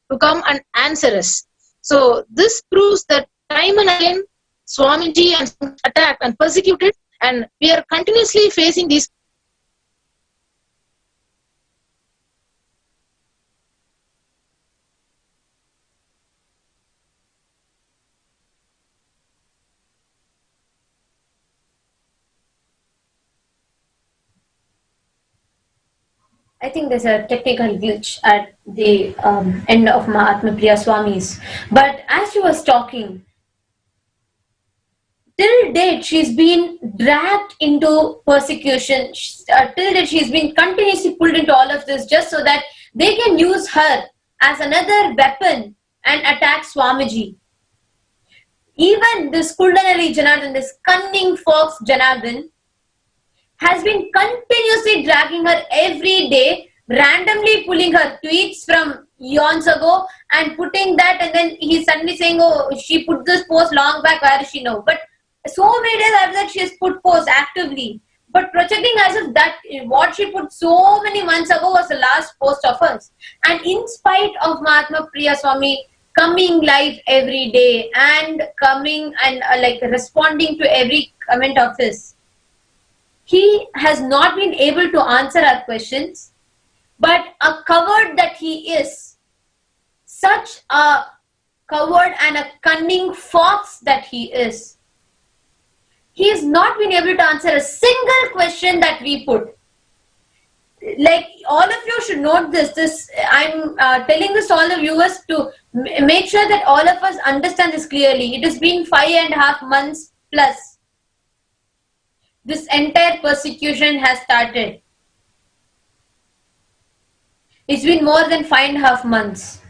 G: to come and answer us. So this proves that time and again Swamiji and attacked and persecuted, and we are continuously facing these.
F: I think there's a technical glitch at the end of Mahatma Priya Swami's. But as she was talking, till date she's been dragged into persecution. Till date she's been continuously pulled into all of this just so that they can use her as another weapon and attack Swamiji. Even this Kuldanari Janardhan, this cunning fox Janardhan, has been continuously dragging her every day, randomly pulling her tweets from eons ago and putting that, and then he's suddenly saying, oh, she put this post long back, where is she now? But so many days after that, she has put posts actively, but projecting as if that what she put so many months ago was the last post of hers. And in spite of Mahatma Priya Swami coming live every day and coming and like responding to every comment of his, he has not been able to answer our questions. But a coward that he is, such a coward and a cunning fox that he is, he has not been able to answer a single question that we put. Like, all of you should note this. I'm telling this to all the viewers to make sure that all of us understand this clearly. It has been 5.5 months plus. This entire persecution has started. It's been more than 5.5 months.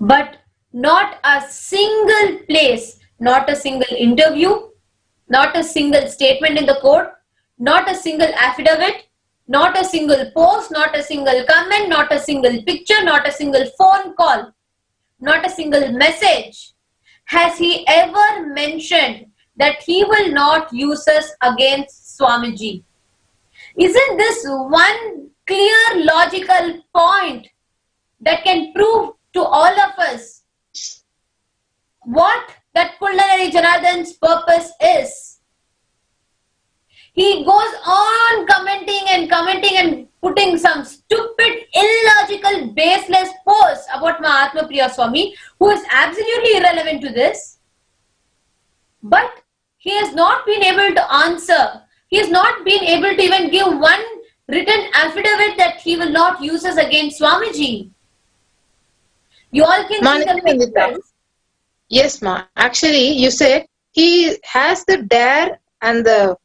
F: But not a single place, not a single interview, not a single statement in the court, not a single affidavit, not a single post, not a single comment, not a single picture, not a single phone call, not a single message has he ever mentioned that he will not use us against Swamiji. Isn't this one clear logical point that can prove to all of us what that Kuldanari Janardhan's purpose is? He goes on commenting and putting some stupid, illogical, baseless posts about Mahatma Priya Swami, who is absolutely irrelevant to this. But he has not been able to answer. He has not been able to even give one written affidavit that he will not use us against Swamiji. You all can see the pictures.
G: Yes, ma. Actually, you said he has the dare and the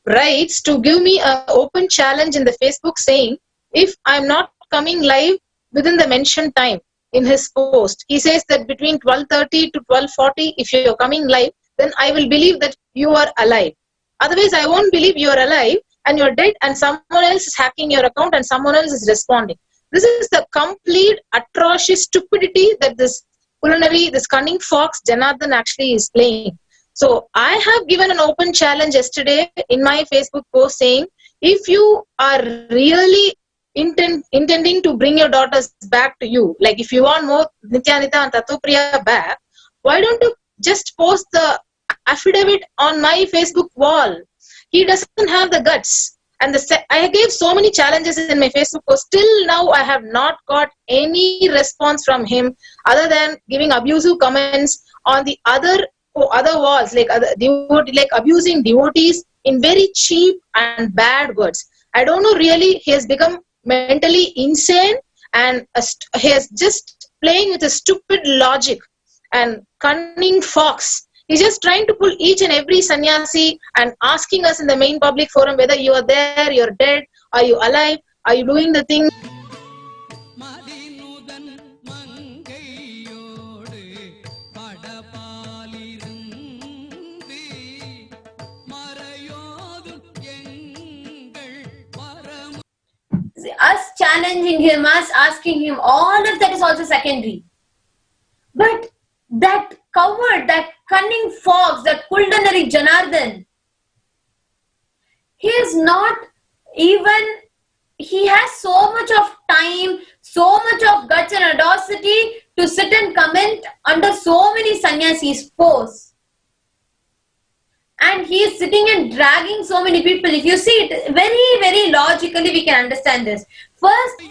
G: rights to give me an open challenge in the Facebook saying, if I'm not coming live within the mentioned time in his post, he says that between 12:30 to 12:40, if you're coming live, then I will believe that you are alive. Otherwise, I won't believe you're alive and you're dead and someone else is hacking your account and someone else is responding. This is the complete atrocious stupidity that this cunning fox Janardhan actually is playing. So I have given an open challenge yesterday in my Facebook post saying, if you are really intending to bring your daughters back to you, like if you want more Nithyananda and Tatupriya back, why don't you just post the affidavit on my Facebook wall? He doesn't have the guts. And I gave so many challenges in my Facebook post. Till now, I have not got any response from him other than giving abusive comments on the other walls, like abusing devotees in very cheap and bad words. I don't know, really, he has become mentally insane and he is just playing with a stupid logic and cunning fox. He's just trying to pull each and every sannyasi and asking us in the main public forum whether you are there, you're dead, are you alive, are you doing the thing.
F: Us challenging him, us asking him, all of that is also secondary. But that coward, that cunning fox, that culinary Janardhan, he is not even, he has so much of time, so much of guts and audacity to sit and comment under so many sannyasis' posts. And he is sitting and dragging so many people. If you see it very, very logically, we can understand this. First,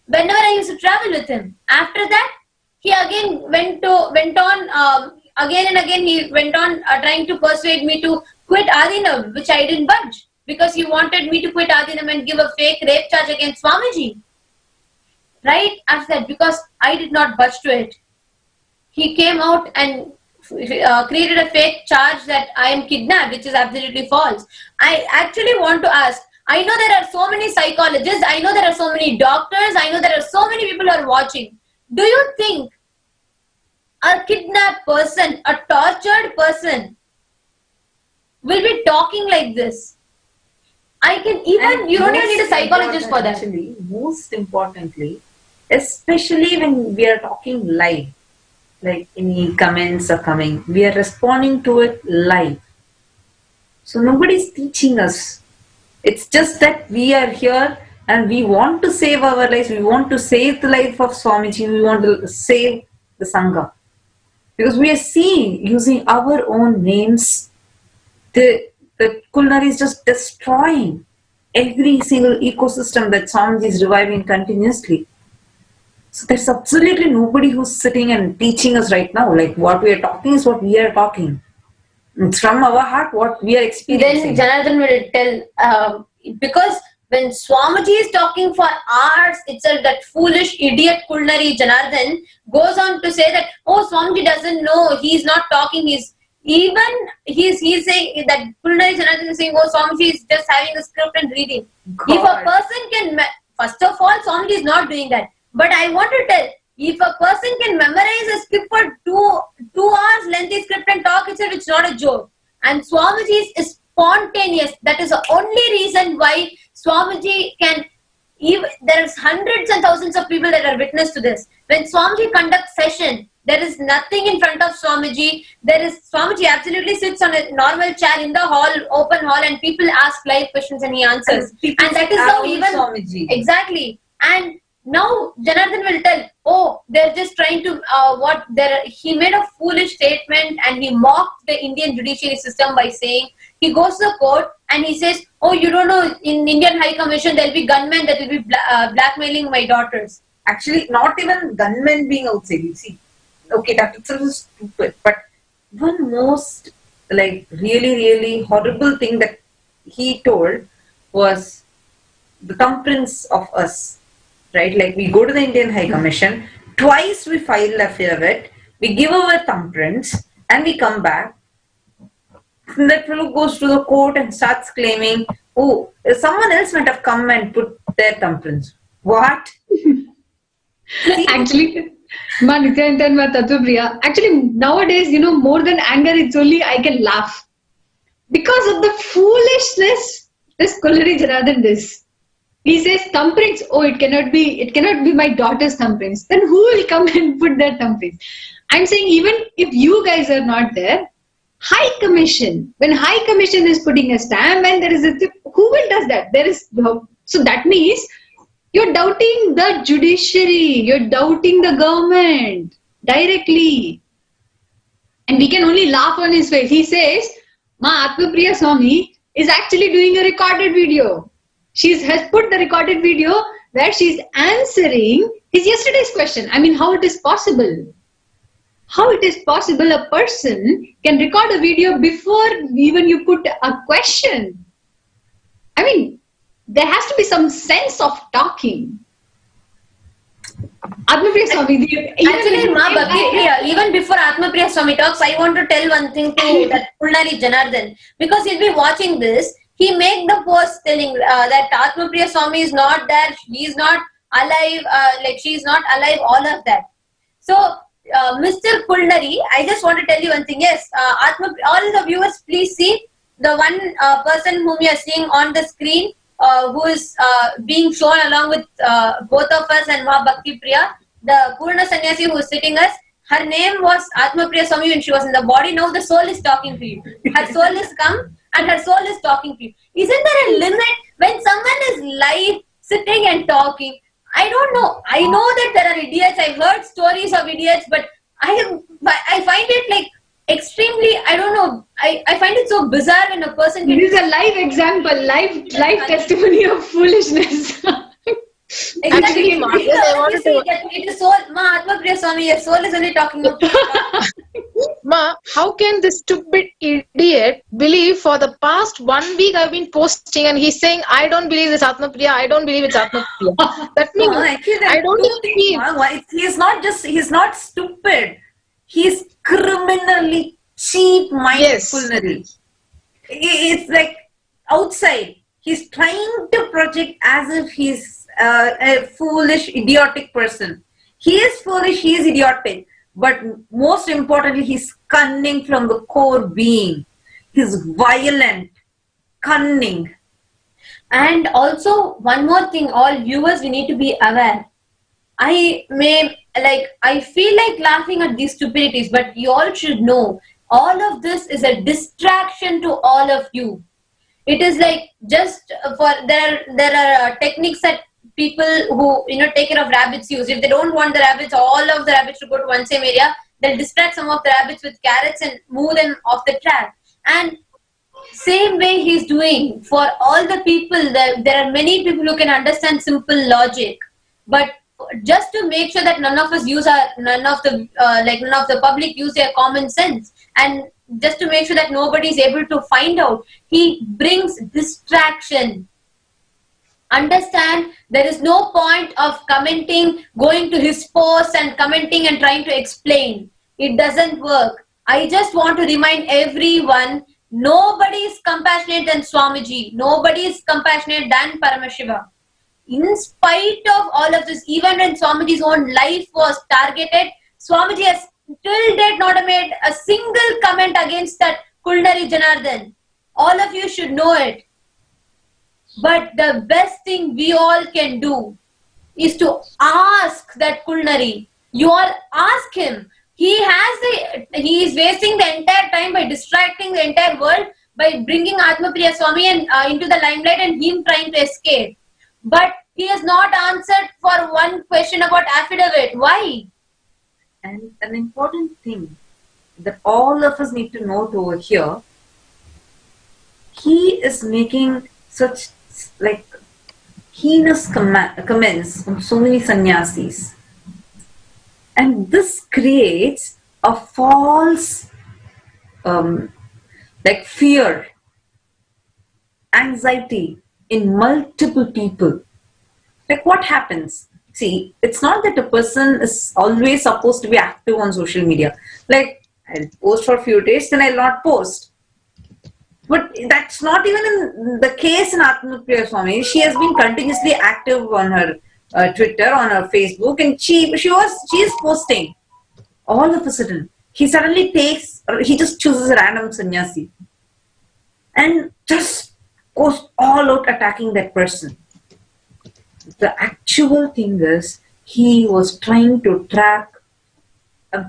F: whenever I used to travel with him, after that, he again went on again and again. He went on trying to persuade me to quit Adinav, which I didn't budge, because he wanted me to quit Adinam and give a fake rape charge against Swamiji. Right after that, because I did not budge to it, he came out and created a fake charge that I am kidnapped, which is absolutely false. I actually want to ask, I know there are so many psychologists, I know there are so many doctors, I know there are so many people who are watching. Do you think a kidnapped person, a tortured person will be talking like this? I can even, you don't even need a psychologist for that.
D: Actually, most importantly, especially when we are talking live, like any comments are coming, we are responding to it live. So nobody's teaching us. It's just that we are here and we want to save our lives. We want to save the life of Swamiji. We want to save the Sangha. Because we are seeing, using our own names, the culinary is just destroying every single ecosystem that Swamiji is reviving continuously. So there's absolutely nobody who's sitting and teaching us right now. Like what we are talking is what we are talking. It's from our heart what we are experiencing.
F: Then Janardhan will tell, because when Swamiji is talking for hours itself, that foolish idiot culinary Janardhan goes on to say that, oh, Swamiji doesn't know, he's not talking, he's saying that culinary Janardhan is saying, oh, Swamiji is just having a script and reading. God. If a person can, first of all, Swamiji is not doing that. But I want to tell, if a person can memorize a script for 2 hours lengthy script and talk itself, it's not a joke. And Swamiji is spontaneous. That is the only reason why Swamiji can, there's hundreds and thousands of people that are witness to this. When Swamiji conducts session, there is nothing in front of Swamiji. Swamiji absolutely sits on a normal chair in the hall, open hall, and people ask live questions and he answers. And that is how even
D: Swamiji.
F: Exactly. And now Janardhan will tell, oh, they're just trying to he made a foolish statement and he mocked the Indian judiciary system by saying, he goes to the court and he says, oh, you don't know, in Indian High Commission there'll be gunmen that will be blackmailing my daughters.
D: Actually, not even gunmen being outside, you see. Okay, that itself is stupid. But one most like really, really horrible thing that he told was the thumbprints of us, right? Like we go to the Indian High Commission, twice we file a affidavit, we give our thumbprints, and we come back. And that fellow goes to the court and starts claiming, oh, someone else might have come and put their thumbprints. What?
B: Actually, Ma Nithyananda and Ma Tattvapriya, actually nowadays, more than anger, it's only I can laugh. Because of the foolishness, this Kullari Janardhan this. He says thumbprints, oh, it cannot be my daughter's thumbprints. Then who will come and put their thumbprints? I'm saying even if you guys are not there, High Commission, when High Commission is putting a stamp and there is who will does that? So that means you're doubting the judiciary, you're doubting the government directly. And we can only laugh on his face. He says, Ma Atmapriya Swami is actually doing a recorded video. She has put the recorded video where she's answering his yesterday's question. I mean, how it is possible? How it is possible a person can record a video before even you put a question? I mean, there has to be some sense of talking. Atmapriya Swami,
F: actually, Ma Bhakti Priya, even before Atmapriya Swami talks, I want to tell one thing to that Kullari Janardhan, because he'll be watching this. He make the post telling that Atmapriya Swami is not there, he is not alive, like she is not alive, all of that. So, Mr. Kullari, I just want to tell you one thing. Yes, all the viewers, please see the one person whom you are seeing on the screen, who is being shown along with both of us and Ma Bhakti Priya, the Purna Sannyasi who is sitting us. Her name was Atmapriya Swami when she was in the body. Now the soul is talking to you. Her soul is come and her soul is talking to you. Isn't there a limit when someone is live, sitting and talking? I don't know. I know that there are idiots. I've heard stories of idiots, but I find it like extremely, I don't know. I find it so bizarre when a person can...
B: This is a live example, live testimony of foolishness.
F: Exactly.
G: Actually, Ma, yes, I wanted to...
F: It is soul. Ma Atmapriya Swami, your soul is only talking about...
G: Ma, how can this stupid idiot believe for the past 1 week I've been posting and he's saying, I don't believe it's Atmapriya, I don't believe it's Atmapriya. That means I don't believe.
D: He's not stupid. He's criminally cheap-minded.
G: Yes.
D: It's like outside. He's trying to project as if he's a foolish, idiotic person. He is foolish, he is idiotic. But most importantly, he's cunning from the core being. He's violent, cunning.
F: And also, one more thing, all viewers, we need to be aware. I feel like laughing at these stupidities, but you all should know, all of this is a distraction to all of you. It is like just for, there are techniques that people who, take care of rabbits use. If they don't want the rabbits, all of the rabbits to go to one same area, they'll distract some of the rabbits with carrots and move them off the track. And same way he's doing for all the people. There are many people who can understand simple logic, but just to make sure that none of the public use their common sense, and just to make sure that nobody is able to find out, he brings distraction. Understand, there is no point of commenting, going to his posts and commenting and trying to explain. It doesn't work. I just want to remind everyone, nobody is compassionate than Swamiji. Nobody is compassionate than Paramashiva. In spite of all of this, even when Swamiji's own life was targeted, Swamiji has till date not made a single comment against that Kullari Janardhan. All of you should know it. But the best thing we all can do is to ask that Kullari. You all ask him. He is wasting the entire time by distracting the entire world by bringing Atmapriya Swami into the limelight and him trying to escape. But he has not answered for one question about affidavit. Why?
D: And an important thing that all of us need to note over here, he is making such heinous comments on so many sannyasis. And this creates a false like fear, anxiety in multiple people. Like what happens? See, it's not that a person is always supposed to be active on social media. Like, I'll post for a few days, then I'll not post. But that's not even in the case in Atmapriya Swami. She has been continuously active on her Twitter, on her Facebook, and she is posting. All of a sudden, he just chooses a random sannyasi and just goes all out attacking that person. The actual thing is, he was trying to track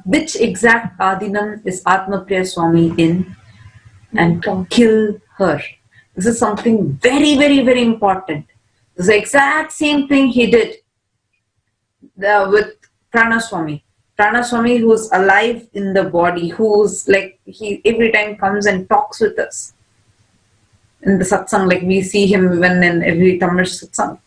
D: which exact Adinam is Atmapriya Swami in and kill her. This is something very, very, very important. This is the exact same thing he did with Pranaswami. Pranaswami, who's alive in the body, who's like, he every time comes and talks with us. In the satsang, like we see him even in every Tamil satsang.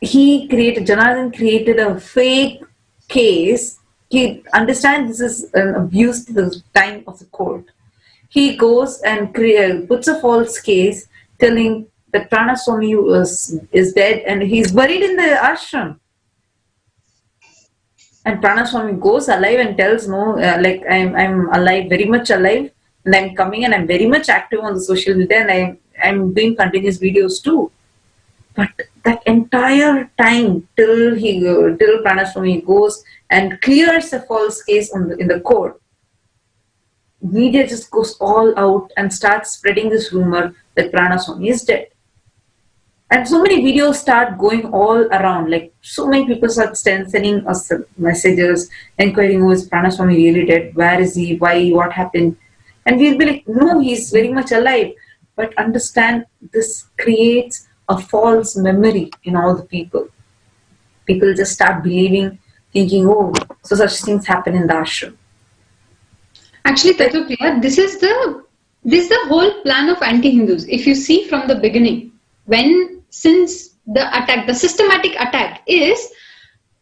D: Janardhan created a fake case. He understands this is an abuse to the time of the court. He goes and puts a false case telling that Pranaswami is dead and he's buried in the ashram. And Pranaswami goes alive and tells, no, like I'm alive, very much alive, and I'm coming and I'm very much active on the social media and I'm doing continuous videos too. But that entire time till Pranaswami goes and clears a false case in the court, media just goes all out and starts spreading this rumor that Pranaswami is dead. And so many videos start going all around, like so many people start sending us messages, inquiring, oh, is Pranaswami really dead? Where is he? Why? What happened? And we'll be like, no, he's very much alive. But understand, this creates a false memory in all the people. People just start believing, thinking, oh, so such things happen in the ashram.
B: Actually, Tattvapriya, this is the whole plan of anti-Hindus. If you see from the beginning, since the systematic attack is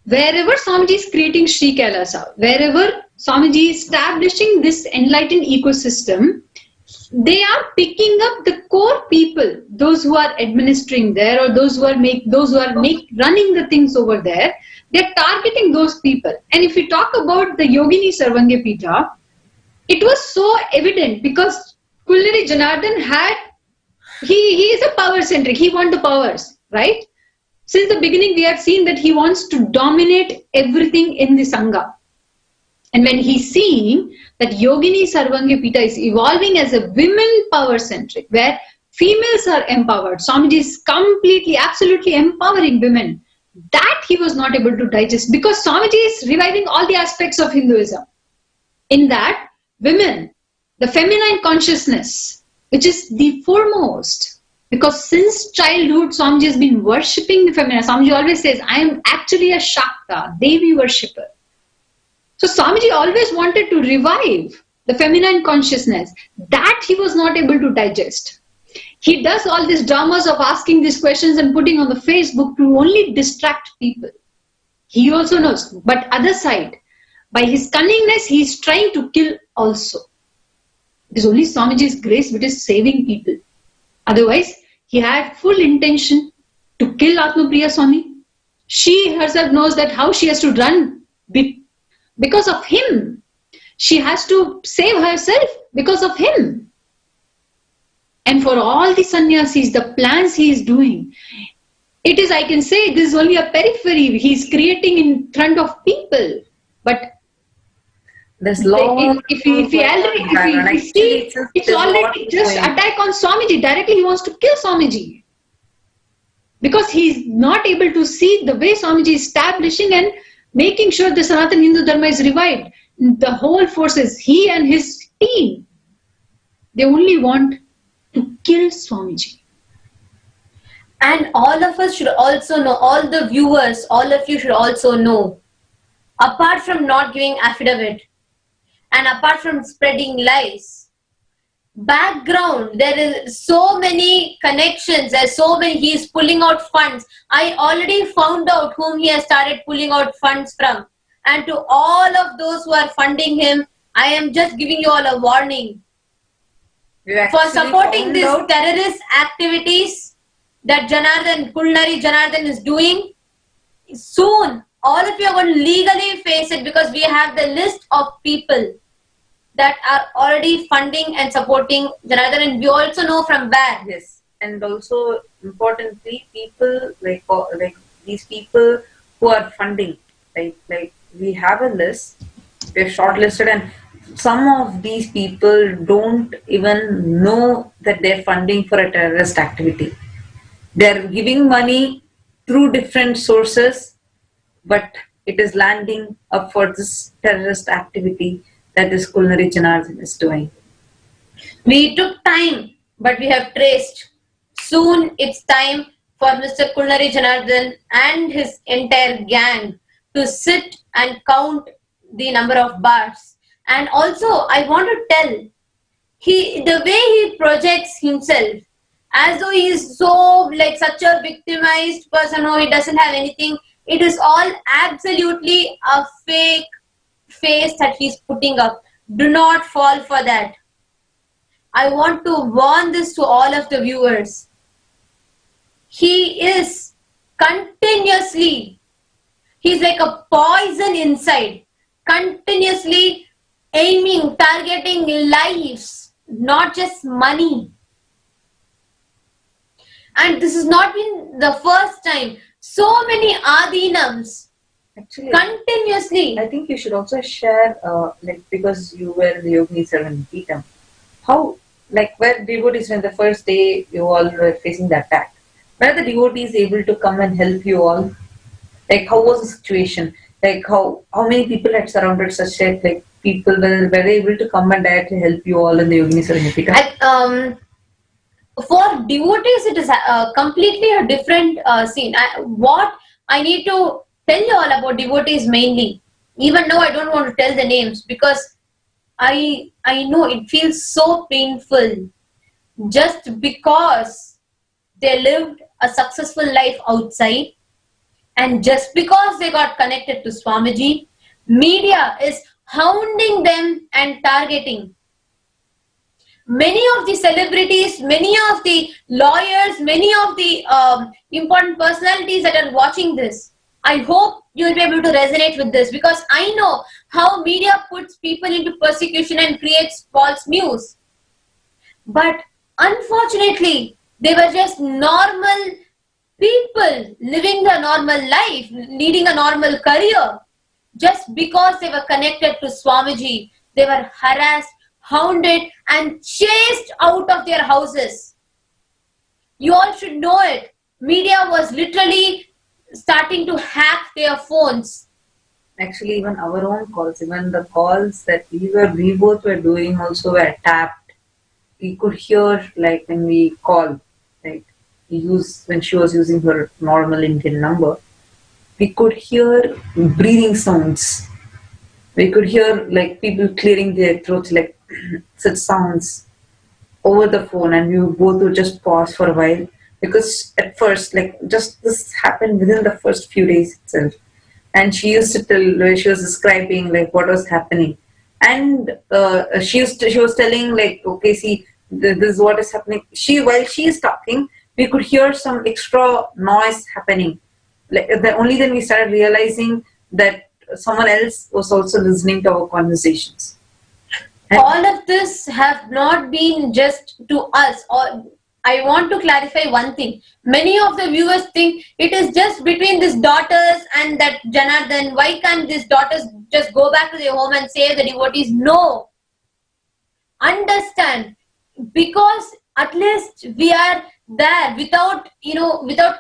B: wherever Swamiji is creating Sri Kailasa, wherever Swamiji is establishing this enlightened ecosystem, they are picking up the core people, those who are administering there or those who are running the things over there. They are targeting those people. And if we talk about the Yogini Sarvanga Pita, it was so evident because Kulnari Janardhan he is a power centric. He wants the powers, right? Since the beginning, we have seen that he wants to dominate everything in the Sangha. And when he's seeing that Yogini Sarvanga Pita is evolving as a women power centric, where females are empowered, Swamiji is completely, absolutely empowering women, that he was not able to digest because Swamiji is reviving all the aspects of Hinduism. In that, women, the feminine consciousness, which is the foremost, because since childhood, Swamiji has been worshipping the feminine. Swamiji always says, I am actually a Shakta, Devi worshipper. So Swamiji always wanted to revive the feminine consciousness. That he was not able to digest. He does all these dramas of asking these questions and putting on the Facebook to only distract people. He also knows. But other side, by his cunningness, he is trying to kill also. It is only Swamiji's grace which is saving people. Otherwise, he had full intention to kill Atmapriya Swami. She herself knows that how she has to run because of him. She has to save herself because of him. And for all the sannyasis, the plans he is doing, it is, I can say, this is only a periphery he is creating in front of people. But
D: there's law.
B: If we see, it's already just attack on Swamiji. Directly he wants to kill Swamiji. Because he's not able to see the way Swamiji is establishing and making sure the Sanatana Hindu Dharma is revived. The whole forces, he and his team, they only want to kill Swamiji.
F: And all of us should also know, all the viewers, all of you should also know, apart from not giving affidavit and apart from spreading lies, background, there is so many connections, there's so many, he is pulling out funds. I already found out whom he has started pulling out funds from. And to all of those who are funding him, I am just giving you all a warning.
D: We've
F: For
D: actually
F: supporting
D: found
F: these
D: out-
F: terrorist activities that Kulinari Janardhan is doing, soon all of you are going to legally face it, because we have the list of people that are already funding and supporting Janardhan, and we also know from where.
D: Yes, and also importantly, people like these people who are funding, like we have a list, we have shortlisted, and some of these people don't even know that they're funding for a terrorist activity. They're giving money through different sources, but it is landing up for this terrorist activity that this Kulinari Janardhan is doing.
F: We took time, but we have traced. Soon it's time for Mr. Kulinari Janardhan and his entire gang to sit and count the number of bars. And also, I want to tell, the way he projects himself, as though he is so like such a victimized person, or he doesn't have anything, it is all absolutely a fake face that he's putting up. Do not fall for that. I want to warn this to all of the viewers. He is continuously, he's like a poison inside, continuously aiming, targeting lives, not just money. And this has not been the first time. So many Adinams
D: Actually,
F: continuously.
D: I think you should also share, because you were in the Yogini Servant Petam, how, where devotees, when the first day you all were facing the attack, were the devotees able to come and help you all? Like, how was the situation? Like, how many people had surrounded such that, people were they able to come and directly help you all in the Yogini Servant Petam?
F: For devotees, it is completely a different scene. What I need to tell you all about devotees mainly, even though I don't want to tell the names, because I know it feels so painful. Just because they lived a successful life outside, and just because they got connected to Swamiji, media is hounding them and targeting. Many of the celebrities, many of the lawyers, many of the important personalities that are watching this, I hope you will be able to resonate with this, because I know how media puts people into persecution and creates false news. But unfortunately, they were just normal people living a normal life, leading a normal career. Just because they were connected to Swamiji, they were harassed, hounded, and chased out of their houses. You all should know it. Media was literally starting to hack their phones.
D: Actually, even our own calls, even the calls that we both were doing also were tapped. We could hear, when we call, when she was using her normal Indian number, we could hear breathing sounds. We could hear people clearing their throats, such sounds over the phone, and we both would just pause for a while, because at first, just this happened within the first few days itself. And she used to tell, she was describing what was happening, and she was telling okay, see, this is what is happening. While she is talking, we could hear some extra noise happening. Only then we started realizing that someone else was also listening to our conversations. And
F: all of this have not been just to us. Or I want to clarify one thing. Many of the viewers think it is just between these daughters and that Janardhan. Why can't these daughters just go back to their home and save the devotees? No. Understand, because at least we are there without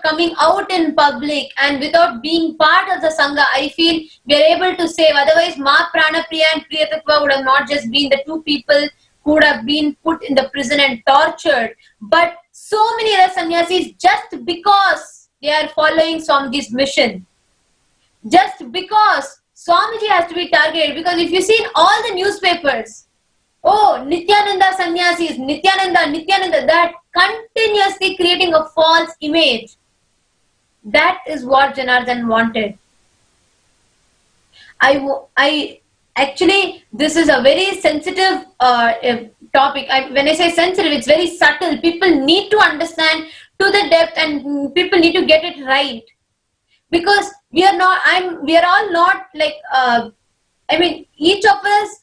F: coming out in public and without being part of the Sangha. I feel we are able to save. Otherwise, Ma Pranapriya and Priyatatva would have not just been the two people who would have been put in the prison and tortured. But so many other sannyasis, just because they are following Swamiji's mission. Just because Swamiji has to be targeted. Because if you see in all the newspapers, oh, Nithyananda sannyasis, Nithyananda, that continuously creating a false image. That is what Janardhan wanted. I Actually, this is a very sensitive topic. When I say sensitive, it's very subtle. People need to understand to the depth, and people need to get it right. Because we are all not like, each of us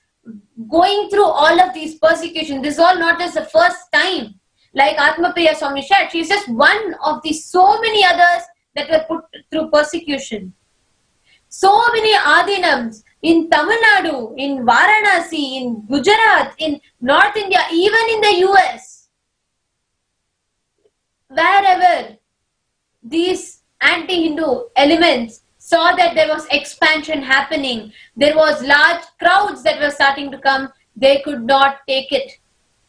F: going through all of these persecutions. This is all not just the first time. Like Atmapriya Swami said, she's just one of the so many others that were put through persecution. So many Adinams in Tamil Nadu, in Varanasi, in Gujarat, in North India, even in the US. Wherever these anti-Hindu elements saw that there was expansion happening, there was large crowds that were starting to come, they could not take it.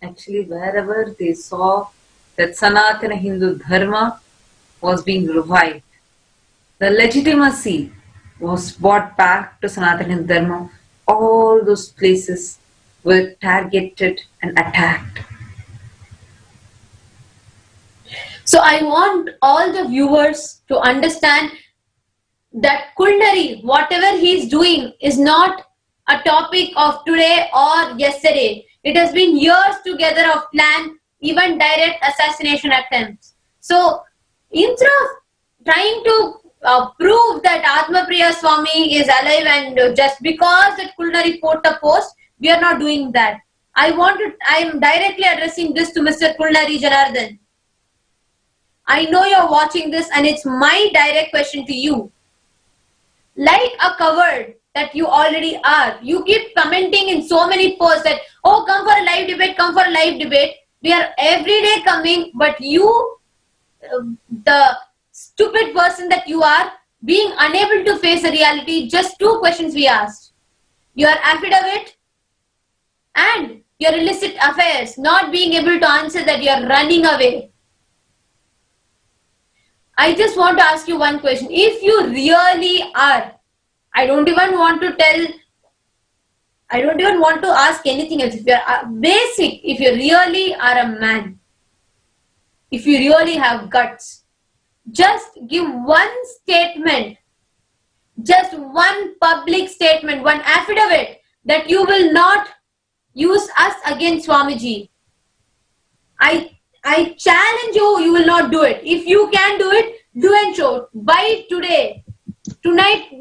D: Actually, wherever they saw that Sanatana Hindu Dharma was being revived, the legitimacy was brought back to Sanatana Hindu Dharma, all those places were targeted and attacked.
F: So I want all the viewers to understand that Kundari, whatever he is doing, is not a topic of today or yesterday. It has been years together of plan, even direct assassination attempts. So instead of trying to prove that Atmapriya Swami is alive, and just because that Kundari put a post, we are not doing that. I am directly addressing this to Mr. Kundari Janardhan. I know you're watching this, and it's my direct question to you. Like a coward that you already are, you keep commenting in so many posts that, oh, come for a live debate, come for a live debate. We are every day coming, but you, the stupid person that you are, being unable to face the reality. Just two questions we asked. Your affidavit and your illicit affairs, not being able to answer that, you are running away. I just want to ask you one question. If you really are, I don't even want to ask anything else. If you are basic, if you really are a man, if you really have guts, just give one statement, just one public statement, one affidavit that you will not use us against Swamiji. I challenge you, you will not do it. If you can do it, do and show. By tonight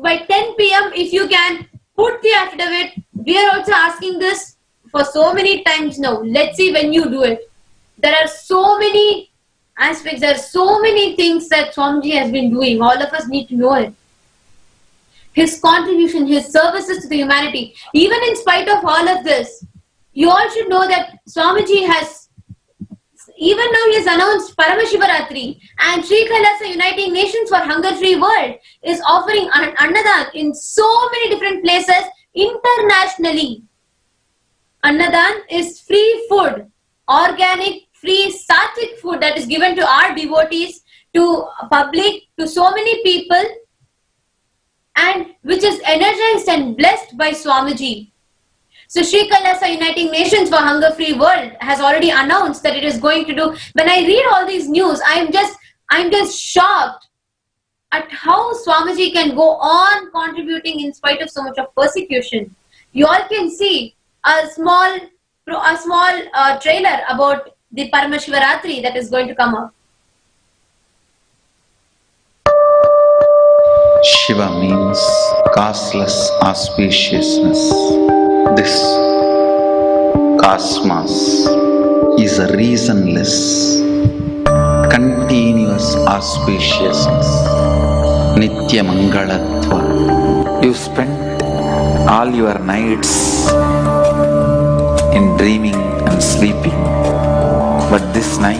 F: by 10 p.m. if you can, put the affidavit. We are also asking this for so many times now. Let's see when you do it. There are so many aspects, there are so many things that Swamiji has been doing. All of us need to know it. His contribution, his services to the humanity. Even in spite of all of this, you all should know that Swamiji has, even now he has announced Paramashiva, and Sri Kailasa Uniting Nations for Hunger-Free World is offering Annadan in so many different places internationally. Annadan is free food, organic, free sattvic food that is given to our devotees, to public, to so many people, and which is energized and blessed by Swamiji. So Sri Kailasa Uniting Nations for Hunger-Free World has already announced that it is going to do. When I read all these news, I'm just shocked at how Swamiji can go on contributing in spite of so much of persecution. You all can see a small trailer about the Paramashiva that is going to come up.
A: Shiva means causeless auspiciousness. This cosmos is a reasonless, continuous auspiciousness. Nitya Mangalatva. You spent all your nights in dreaming and sleeping, but this night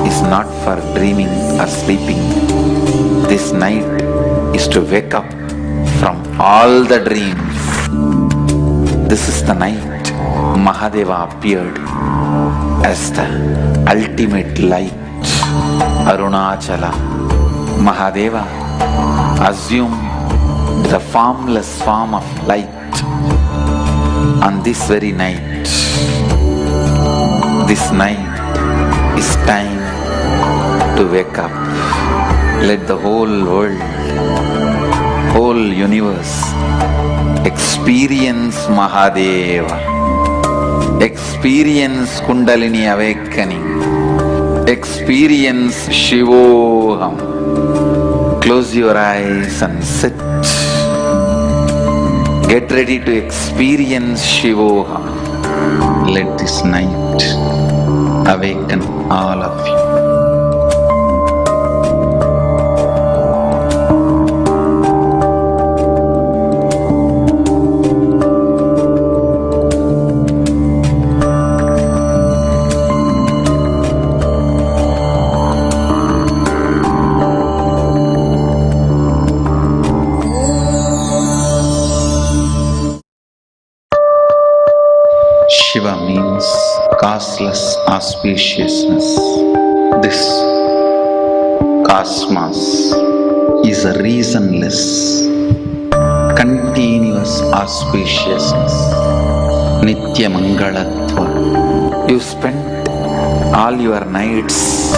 A: is not for dreaming or sleeping. This night is to wake up from all the dreams. This is the night Mahadeva appeared as the ultimate light. Arunachala. Mahadeva assumed the formless form of light on this very night. This night is time to wake up. Let the whole world, whole universe Experience Mahadeva. Experience Kundalini awakening. Experience Shivoham. Close your eyes and sit. Get ready to experience Shivoham. Let this night awaken all of you. Shiva means causeless auspiciousness. This cosmos is a reasonless, continuous auspiciousness. Nitya Mangalatva. You spend all your nights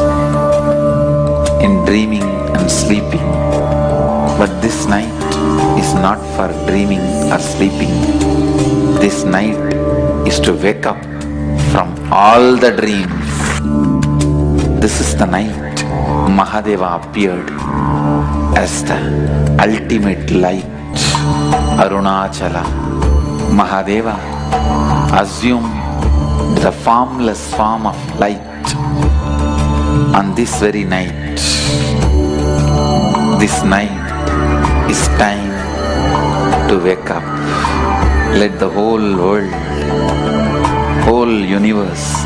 A: in dreaming and sleeping, but this night is not for dreaming or sleeping. This night is to wake up from all the dreams. This is the night Mahadeva appeared as the ultimate light. Arunachala. Mahadeva assumed the formless form of light on this very night. This night is time to wake up. Let the whole world, whole universe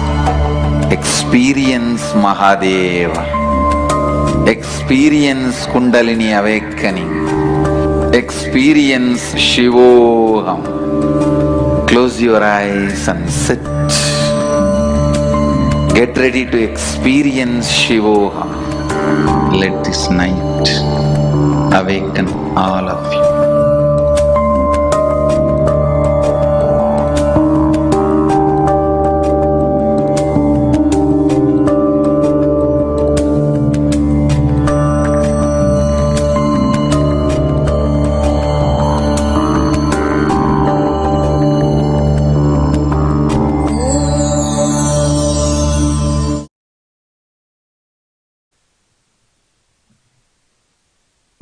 A: experience Mahadeva, experience Kundalini awakening, experience Shivoham. Close your eyes and sit. Get ready to experience Shivoham. Let this night awaken all of you.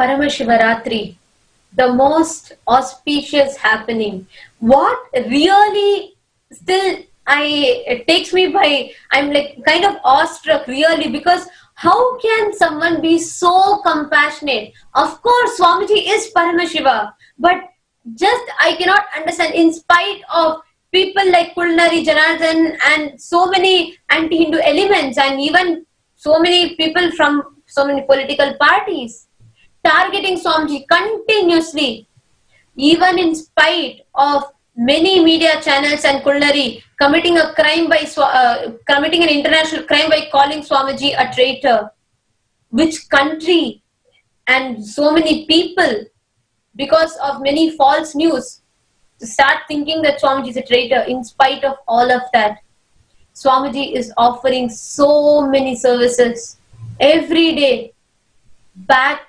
F: Paramashivaratri, the most auspicious happening. What really still it takes me by, I'm like kind of awestruck really, because how can someone be so compassionate? Of course, Swamiji is Paramashiva, but just I cannot understand, in spite of people like Kulnari, Janardhan and so many anti-Hindu elements and even so many people from so many political parties targeting Swamiji continuously, even in spite of many media channels and Kulnari committing a crime by committing an international crime by calling Swamiji a traitor. Which country and so many people, because of many false news, start thinking that Swamiji is a traitor. In spite of all of that, Swamiji is offering so many services every day back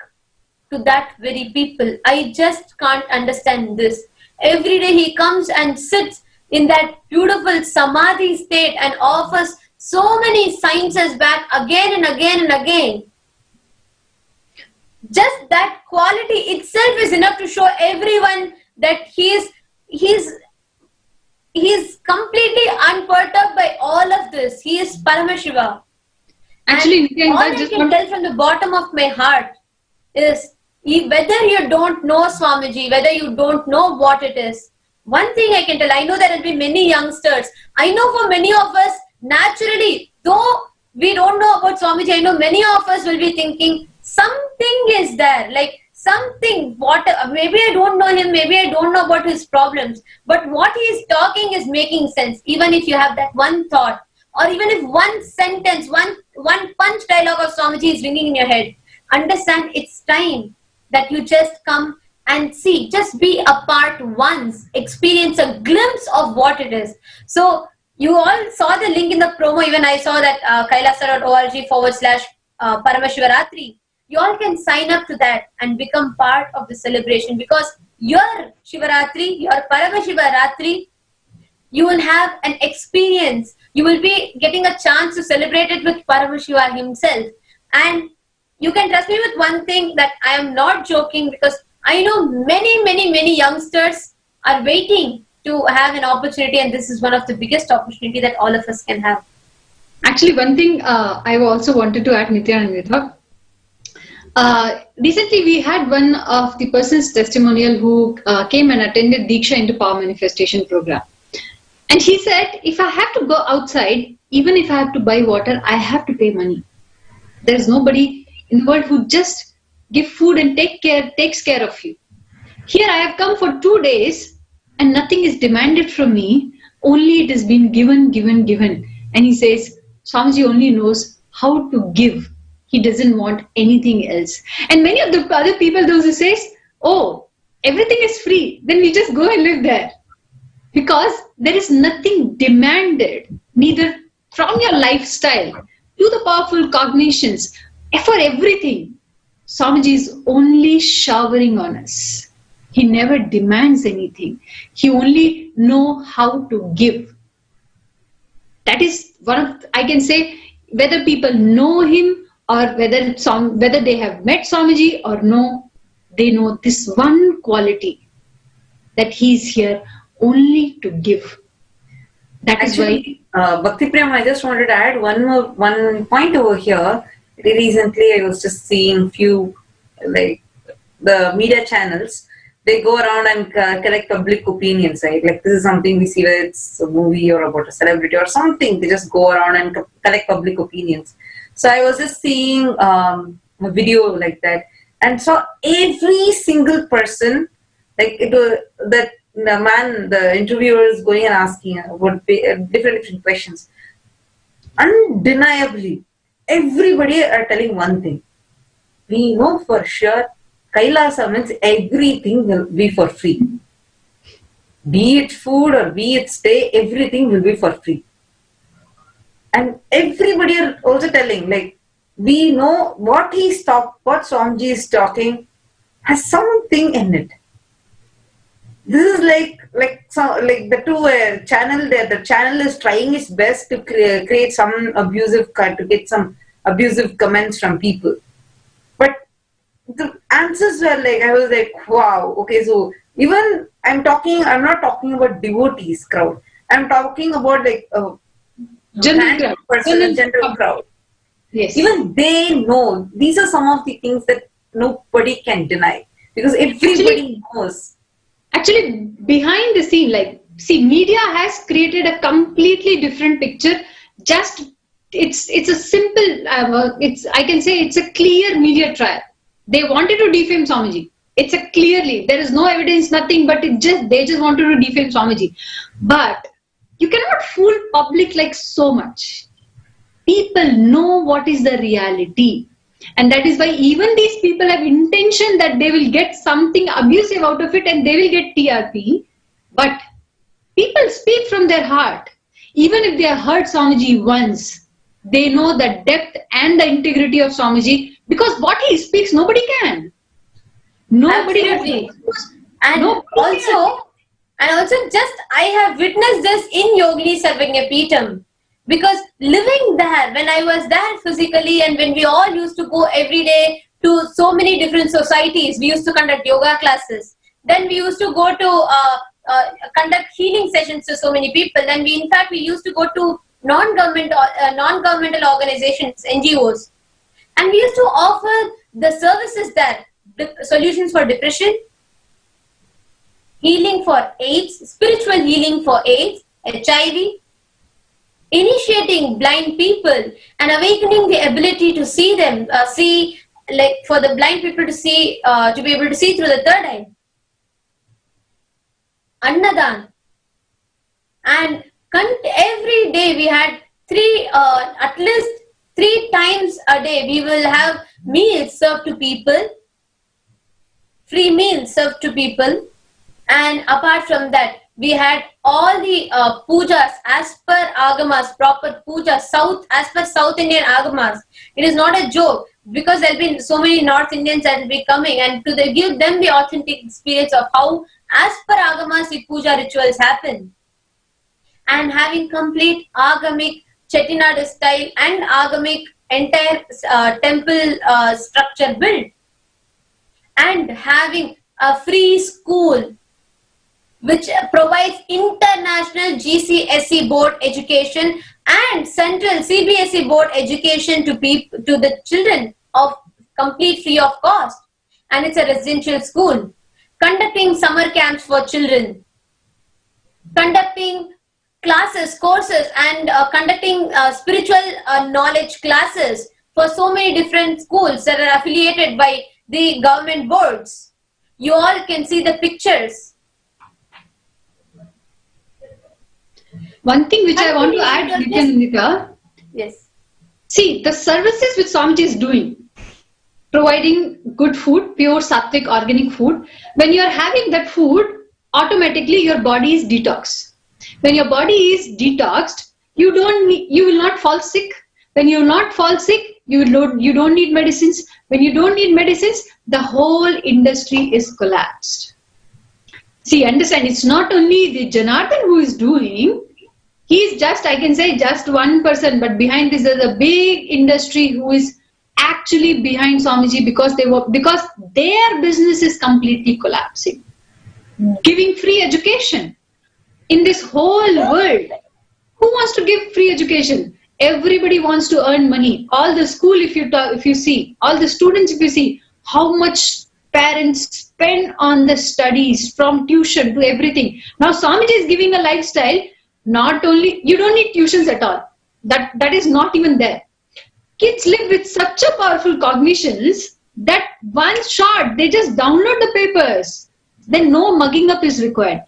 F: to that very people. I just can't understand this. Every day he comes and sits in that beautiful samadhi state and offers so many sciences back again and again and again. Just that quality itself is enough to show everyone that he's completely unperturbed by all of this. He is Paramashiva.
B: Actually,
F: all I can tell from the bottom of my heart is, whether you don't know Swamiji, whether you don't know what it is, one thing I can tell, I know there will be many youngsters. I know for many of us, naturally, though we don't know about Swamiji, I know many of us will be thinking, something is there, like something, maybe I don't know him, maybe I don't know about his problems, but what he is talking is making sense. Even if you have that one thought, or even if one sentence, one punch dialogue of Swamiji is ringing in your head, understand it's time that you just come and see, just be a part once, experience a glimpse of what it is. So you all saw the link in the promo, even I saw that kailasa.org/Paramashivaratri. You all can sign up to that and become part of the celebration, because your Shivaratri, your Paramashiva Ratri, you will have an experience. You will be getting a chance to celebrate it with Paramashiva himself. And you can trust me with one thing, that I am not joking, because I know many youngsters are waiting to have an opportunity, and this is one of the biggest opportunity that all of us can have.
B: Actually, one thing I also wanted to add, Nithyananda. Recently, we had one of the person's testimonial who came and attended Diksha into Power Manifestation program. And he said, if I have to go outside, even if I have to buy water, I have to pay money. There is nobody in the world who just give food and takes care of you. Here I have come for 2 days and nothing is demanded from me. Only it has been given. And he says, Swamiji only knows how to give. He doesn't want anything else. And many of the other people, those who says, oh, everything is free, then we just go and live there. Because there is nothing demanded, neither from your lifestyle to the powerful cognitions, for everything. Swamiji is only showering on us. He never demands anything. He only knows how to give. That is one of, I can say, whether people know him or whether they have met Swamiji or no, they know this one quality, that he is here only to give. That is why.
D: Bhakti Prem, I just wanted to add one point over here. Recently, I was just seeing few, like, the media channels. They go around and collect public opinions, right? Like, this is something we see, whether it's a movie or about a celebrity or something. They just go around and collect public opinions. So I was just seeing a video like that, and saw every single person, like it was that the interviewer is going and asking about different questions. Undeniably, everybody are telling one thing. We know for sure Kailasa means everything will be for free. Be it food or be it stay, everything will be for free. And everybody are also telling, like, we know what Swamiji is talking has something in it. This is like the two channel there. The channel is trying its best to create some to get some abusive comments from people. But the answers were like, I was like, wow, okay, so even I'm not talking about devotees crowd. I'm talking about like general crowd.
B: Yes.
D: Even they know these are some of the things that nobody can deny, because everybody knows.
B: Actually, behind the scene, media has created a completely different picture. Just it's a simple, I can say it's a clear media trial. They wanted to defame Swamiji. It's a clearly, there is no evidence, nothing, but they just wanted to defame Swamiji. But you cannot fool public like so much. People know what is the reality. And that is why even these people have intention that they will get something abusive out of it and they will get TRP. But people speak from their heart. Even if they have heard Swamiji once, they know the depth and the integrity of Swamiji, because what he speaks, nobody can. Nobody
F: Absolutely.
B: can.
F: And also, I have witnessed this in Yogini Sarvagnapeetham. Because living there, when I was there physically, and when we all used to go every day to so many different societies, we used to conduct yoga classes. Then we used to go to conduct healing sessions to so many people. Then we used to go to non-governmental organizations, NGOs. And we used to offer the services there, solutions for depression, healing for AIDS, spiritual healing for AIDS, HIV, initiating blind people and awakening the ability to see them, for the blind people to see, to be able to see through the third eye. Annadan. And every day we had at least 3 times a day we will have meals served to people, free meals served to people. And apart from that, we had all the pujas as per agamas, proper pujas, as per South Indian agamas. It is not a joke. because there'll be so many North Indians that will be coming, and to give them the authentic experience of how, as per Agamas, the puja rituals happen, and having complete Agamic Chettinad style and Agamic entire temple structure built, and having a free school which provides international GCSE board education and central CBSE board education to the children of complete free of cost, and it's a residential school, conducting summer camps for children, conducting classes, courses, and conducting spiritual knowledge classes for so many different schools that are affiliated by the government boards. You all can see the pictures.
B: One thing which I want to add, Nithyananda,
F: yes.
B: See, the services which Swamiji is doing, providing good food, pure sattvic organic food, when you are having that food, automatically your body is detoxed. When your body is detoxed, you will not fall sick. When you not fall sick, you don't need medicines. When you don't need medicines, the whole industry is collapsed. See, understand, it's not only the Janardhan who is doing. He's just, I can say, just one person, but behind this there's a big industry who is actually behind Swamiji because their business is completely collapsing. Giving free education in this whole world. Who wants to give free education? Everybody wants to earn money. All the school, if you see, all the students, if you see, how much parents spend on the studies, from tuition to everything. Now Swamiji is giving a lifestyle. Not only, you don't need tuitions at all. That is not even there. Kids live with such a powerful cognitions that one shot, they just download the papers. Then no mugging up is required.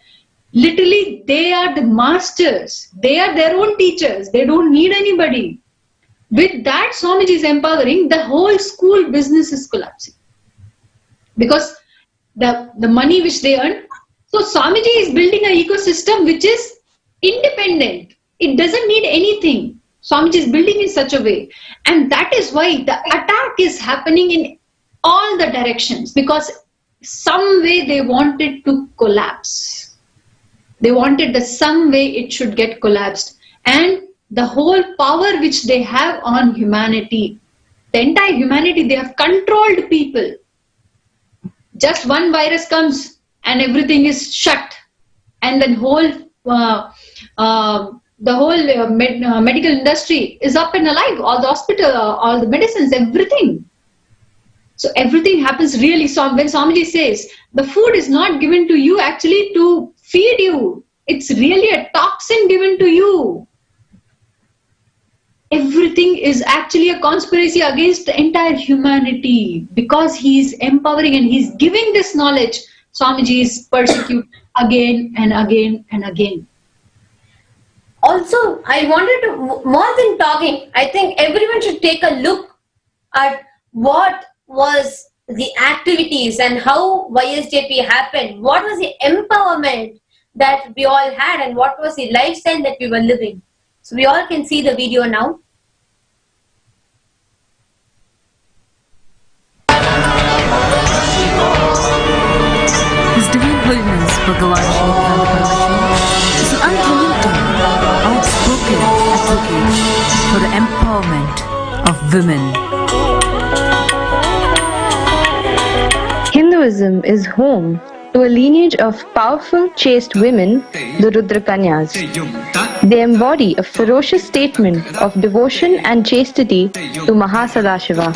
B: Literally, they are the masters. They are their own teachers. They don't need anybody. With that, Swamiji is empowering, the whole school business is collapsing. Because the money which they earn. So Swamiji is building an ecosystem which is independent. It doesn't need anything. Swamiji is building in such a way. And that is why the attack is happening in all the directions, because some way they wanted to collapse. They wanted that some way it should get collapsed. And the whole power which they have on humanity, the entire humanity, they have controlled people. Just one virus comes and everything is shut. And then the whole medical industry is up and alive. All the hospital, all the medicines, everything. So everything happens really. So when Swamiji says, the food is not given to you actually to feed you. It's really a toxin given to you. Everything is actually a conspiracy against the entire humanity, because he is empowering and he is giving this knowledge. Swamiji is persecuted again and again and again.
F: Also, I wanted to, more than talking, I think everyone should take a look at what was the activities and how YSJP happened. What was the empowerment that we all had, and what was the lifestyle that we were living. So we all can see the video now.
E: His Divine Holiness Bhagavan Srinityananda Paramashivam is an unrelenting, outspoken advocate for the empowerment of women.
H: Hinduism is home to a lineage of powerful, chaste women, the Rudrakanyas. They embody a ferocious statement of devotion and chastity to Mahasannidhanam.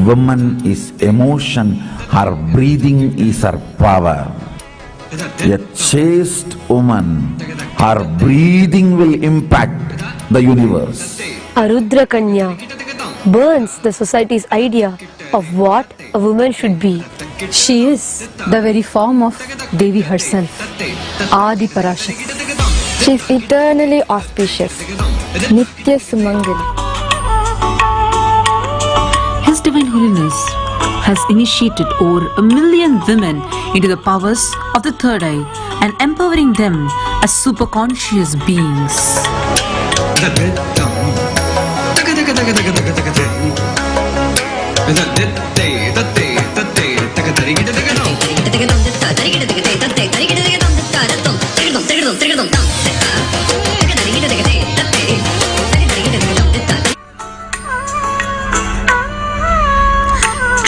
A: Woman is emotion, her breathing is her power. A chaste woman, her breathing will impact the universe.
I: A Rudra Kanya burns the society's idea of what a woman should be.
E: She is the very form of Devi herself, Adi Parashakti.
I: She is eternally auspicious, Nitya Sumangal.
E: His Divine Holiness has initiated over 1 million women into the powers of the third eye and empowering them as superconscious beings.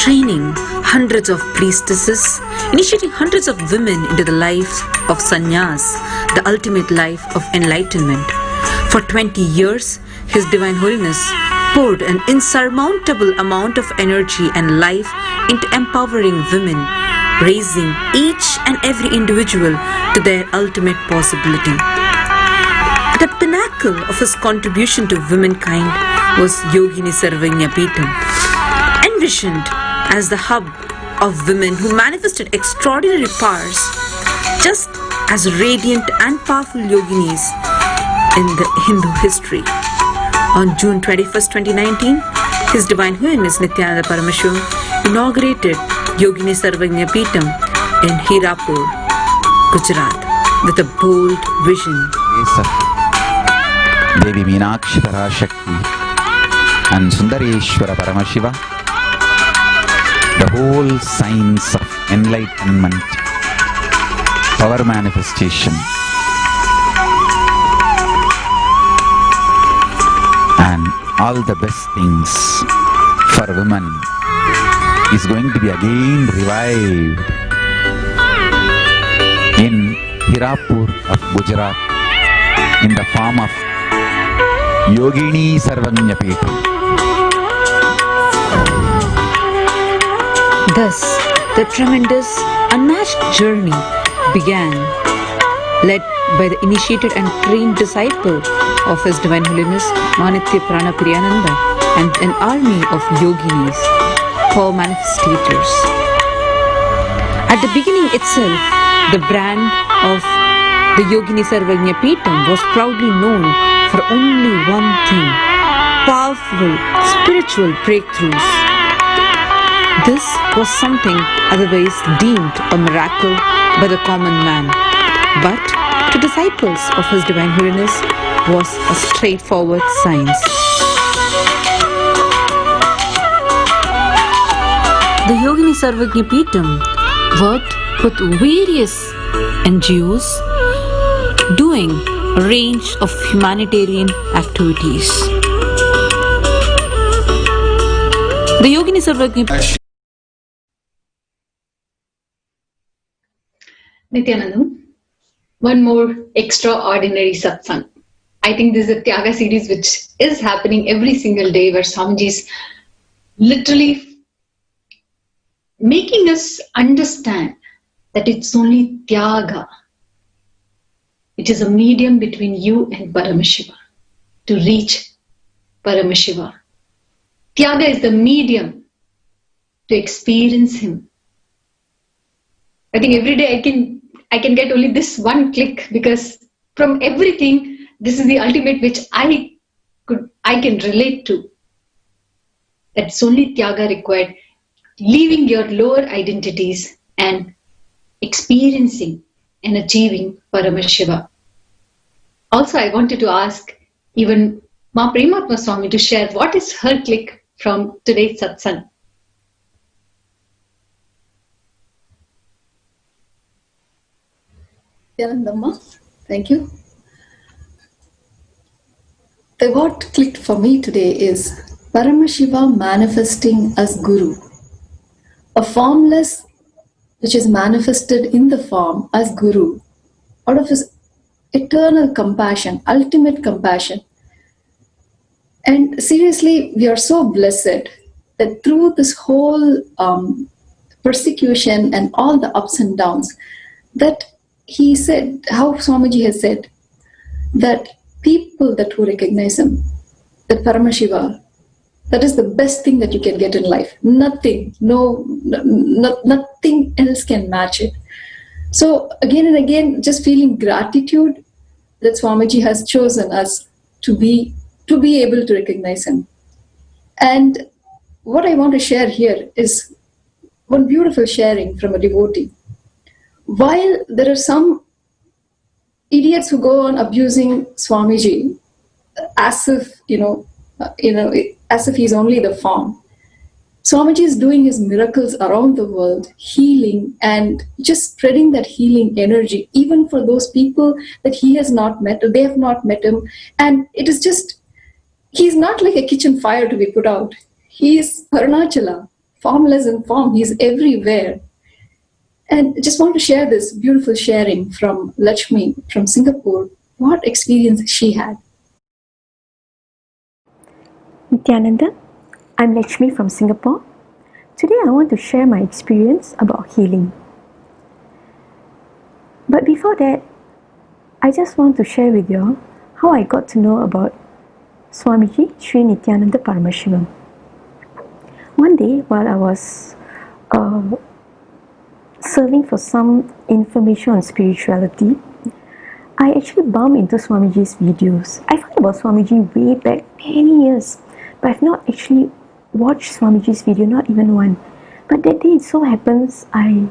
E: Training hundreds of priestesses, initiating hundreds of women into the life of sannyas, the ultimate life of enlightenment. For 20 years, His Divine Holiness poured an insurmountable amount of energy and life into empowering women, raising each and every individual to their ultimate possibility. The pinnacle of his contribution to womankind was Yogini Sarvajñapītam, envisioned as the hub of women who manifested extraordinary powers, just as radiant and powerful yoginis in the Hindu history. On June 21st, 2019, His Divine Holiness Nithyananda Paramashivam inaugurated Yogini Sarvajñapītam in Hirapur, Gujarat, with a bold vision.
A: Devi Meenakshi Parashakti and Sundareshwara Paramashiva, the whole science of enlightenment, power manifestation, and all the best things for women is going to be again revived in Hirapur of Gujarat in the form of Yogini Sarvajñapītam.
E: Thus, the tremendous, unmatched journey began, led by the initiated and trained disciple of His Divine Holiness Manitya Pranapriyananda and an army of yoginis, power manifestators. At the beginning itself, the brand of the Yogini Sarvajñapītam was proudly known for only one thing: powerful spiritual breakthroughs. This was something otherwise deemed a miracle by the common man, but to disciples of His Divine Holiness was a straightforward science. The Yogini Sarvajñapītam worked with various NGOs doing a range of humanitarian activities. The Yogini Sarvajñapītam.
B: Nithyanandam, one more extraordinary satsang. I think this is a Tyaga series which is happening every single day, where Swamiji is literally making us understand that it's only Tyaga. It is a medium between you and Paramashiva to reach Paramashiva. Tyaga is the medium to experience Him. I think every day I can get only this one click, because from everything, this is the ultimate which I can relate to. That's only Tyaga required, leaving your lower identities and experiencing and achieving Paramashiva. Also, I wanted to ask even Ma Prematma Swami to share what is her click from today's satsang.
J: Nithyanandamma, thank you. What clicked for me today is Paramashiva manifesting as Guru, a formless which is manifested in the form as Guru, out of his eternal compassion, ultimate compassion. And seriously, we are so blessed that through this whole persecution and all the ups and downs, that he said, how Swamiji has said, that people that who recognize him, that Paramashiva, that is the best thing that you can get in life. Nothing, nothing else can match it. So again and again, just feeling gratitude that Swamiji has chosen us to be able to recognize him. And what I want to share here is one beautiful sharing from a devotee. While there are some idiots who go on abusing Swamiji as if, as if he's only the form, Swamiji is doing his miracles around the world, healing and just spreading that healing energy, even for those people that he has not met, or they have not met him. And it is just, he's not like a kitchen fire to be put out. He is Arunachala, formless in form. He's everywhere. And I just want to share this beautiful sharing from Lakshmi from Singapore, what experience she had.
K: Nithyananda, I'm Lakshmi from Singapore. Today I want to share my experience about healing. But before that, I just want to share with you how I got to know about Swamiji Sri Nithyananda Paramashivam. One day while I was serving for some information on spirituality, I actually bumped into Swamiji's videos. I've heard about Swamiji way back many years, but I've not actually watched Swamiji's video, not even one. But that day it so happens I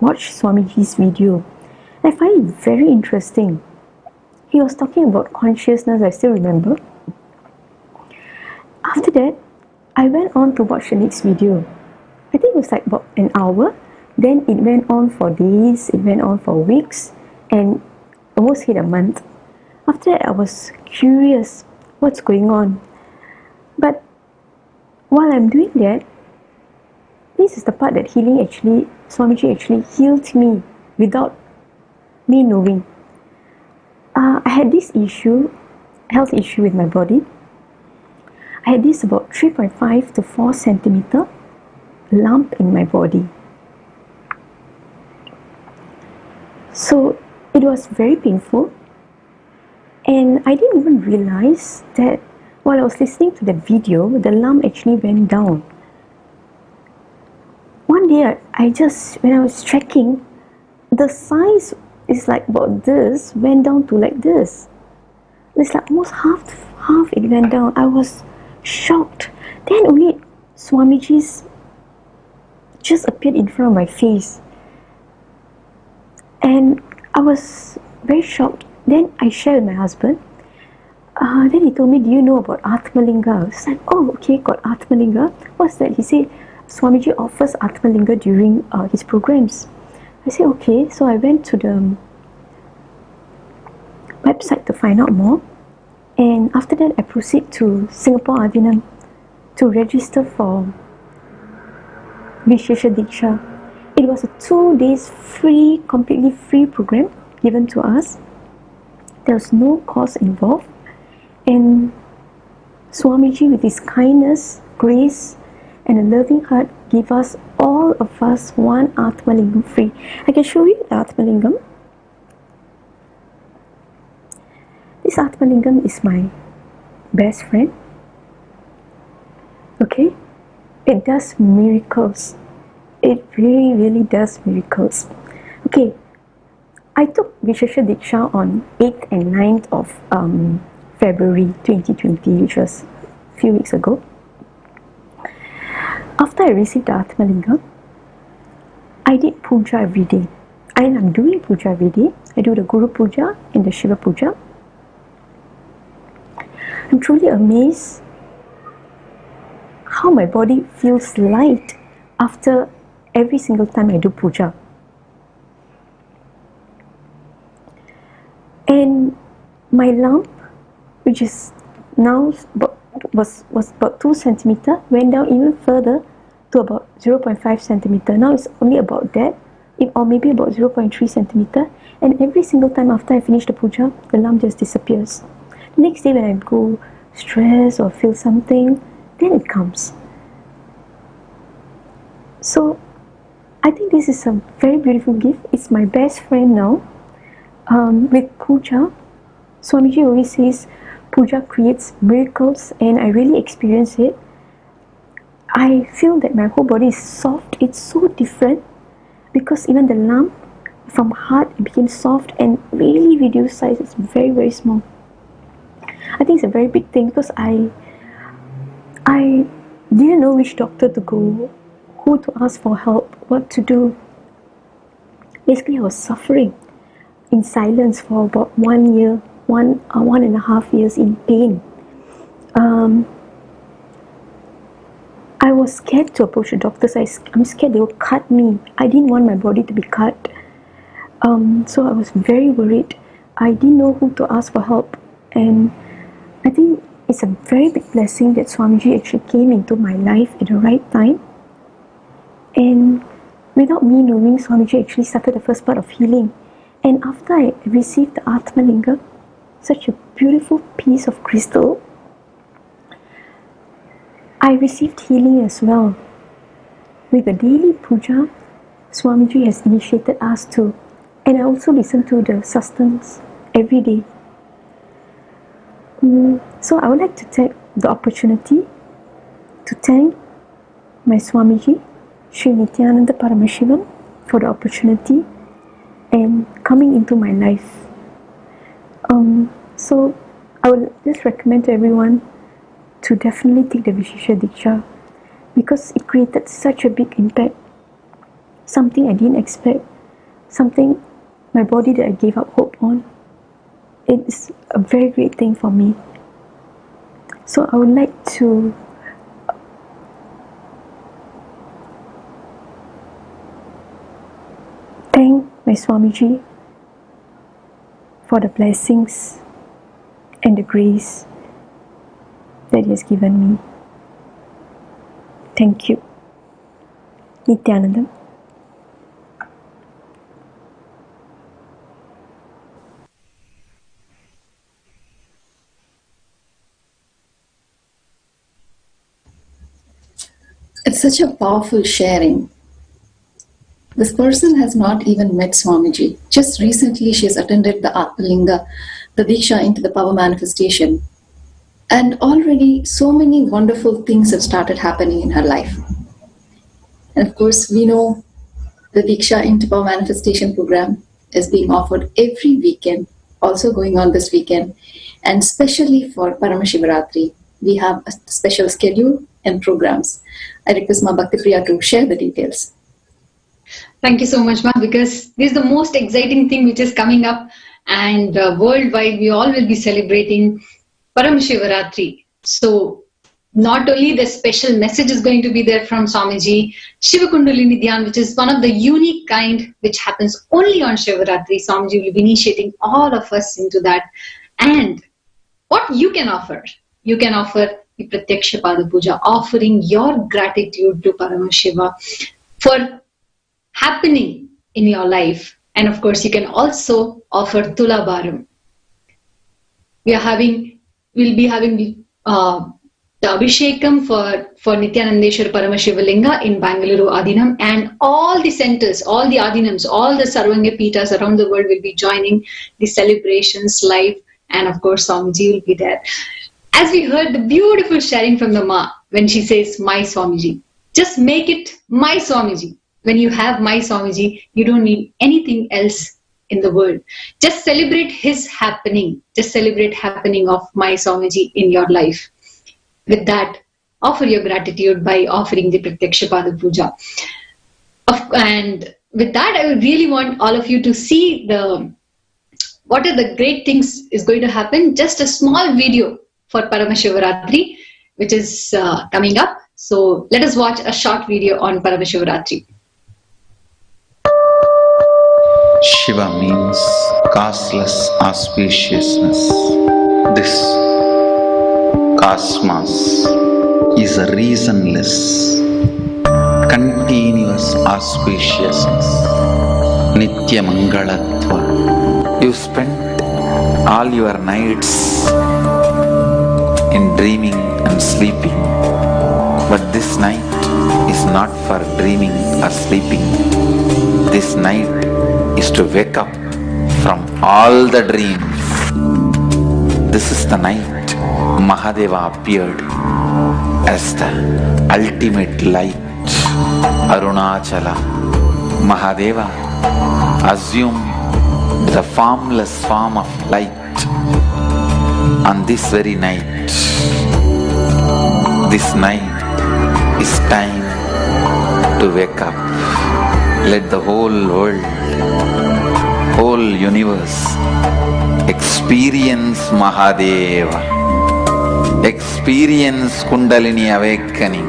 K: watched Swamiji's video. I find it very interesting. He was talking about consciousness, I still remember. After that, I went on to watch the next video. I think it was like about an hour. Then it went on for days, it went on for weeks, and almost hit a month. After that, I was curious what's going on. But while I'm doing that, this is the part that Swamiji actually healed me without me knowing. I had this health issue with my body. I had this about 3.5 to 4 centimeter lump in my body. So it was very painful, and I didn't even realize that while I was listening to the video, the lump actually went down. One day, when I was checking, the size is like about this, went down to like this. It's like almost half it went down. I was shocked. Then only Swamiji's just appeared in front of my face. And I was very shocked. Then I shared with my husband. Then he told me, do you know about Atmalinga? I was like, oh, okay, got Atmalinga. What's that? He said, Swamiji offers Atmalinga during his programs. I said, okay. So I went to the website to find out more. And after that, I proceed to Singapore Adinam to register for Vishesha Diksha. It was a 2 days free, completely free program given to us. There was no cost involved. And Swamiji, with his kindness, grace, and a loving heart, gave us, all of us, one Atmalingam free. I can show you the Atmalingam. This Atmalingam is my best friend. Okay? It does miracles. It really, really does miracles. Okay. I took Vishesha Diksha on 8th and 9th of February 2020, which was a few weeks ago. After I received the Atmalingam, I did puja every day. And I'm doing puja every day. I do the Guru Puja and the Shiva Puja. I'm truly amazed how my body feels light after every single time I do puja. And my lump, which is now was about 2 centimeter, went down even further to about 0.5 centimeter. Now it's only about that, or maybe about 0.3 centimeter. And every single time after I finish the puja, the lump just disappears. The next day when I go stress or feel something, then it comes. So I think this is a very beautiful gift. It's my best friend now. With puja, Swamiji always says puja creates miracles, and I really experience it. I feel that my whole body is soft. It's so different because even the lump from hard it became soft and really reduced size. It's very, very small. I think it's a very big thing because I didn't know which doctor to go, who to ask for help, what to do. Basically, I was suffering in silence for about 1 year, 1.5 years in pain. I was scared to approach the doctors. I'm scared they will cut me. I didn't want my body to be cut. So I was very worried. I didn't know who to ask for help. And I think it's a very big blessing that Swamiji actually came into my life at the right time. And without me knowing, Swamiji actually started the first part of healing. And after I received the Atmalinga, such a beautiful piece of crystal, I received healing as well. With the daily puja, Swamiji has initiated us to, and I also listen to the sastans every day. So I would like to take the opportunity to thank my Swamiji, Sri Nithyananda Paramashivam, for the opportunity and coming into my life. So I would just recommend to everyone to definitely take the Vishesha Diksha, because it created such a big impact. Something I didn't expect, something my body that I gave up hope on. It's a very great thing for me. So I would like to thank my Swamiji for the blessings and the grace that he has given me. Thank you. Nithyanandam.
J: It's such a powerful sharing. This person has not even met Swamiji. Just recently she has attended the Atmalinga, the Diksha into the power manifestation. And already so many wonderful things have started happening in her life. And of course, we know the Diksha into Power Manifestation program is being offered every weekend, also going on this weekend. And especially for Paramashivaratri, we have a special schedule and programs. I request Ma Bhakti Priya to share the details.
B: Thank you so much, Ma, because this is the most exciting thing which is coming up, and worldwide we all will be celebrating Paramashivaratri. So not only the special message is going to be there from Swamiji, Shiva Kundalini Dhyan, which is one of the unique kind which happens only on Shivaratri. Swamiji will be initiating all of us into that. And what you can offer? You can offer the Pratyaksha Pada Puja, offering your gratitude to Paramashiva for happening in your life. And of course, you can also offer Tula Bharam. We'll be having the Abhishekam for Nithyanandeshwar Paramashiva Linga in Bengaluru Adinam, and all the centers, all the Adinams, all the Sarvanga Pitas around the world will be joining the celebrations live, and of course Swamiji will be there. As we heard the beautiful sharing from the Ma when she says, my Swamiji, just make it my Swamiji. When you have my Swamiji, you don't need anything else in the world. Just celebrate his happening. Just celebrate happening of my Swamiji in your life. With that, offer your gratitude by offering the Pratyaksha Pada Puja. And with that, I would really want all of you to see what are the great things is going to happen. Just a small video for Paramashivaratri, which is coming up. So let us watch a short video on Paramashivaratri.
A: Shiva means causeless auspiciousness. This cosmos is a reasonless, continuous auspiciousness. Nitya Mangalatva. You spent all your nights in dreaming and sleeping, but this night is not for dreaming or sleeping. This night is to wake up from all the dreams. This is the night Mahadeva appeared as the ultimate light. Arunachala. Mahadeva assumed the formless form of light on this very night. This night is time to wake up. Let the whole world, whole universe experience Mahadeva, experience Kundalini awakening,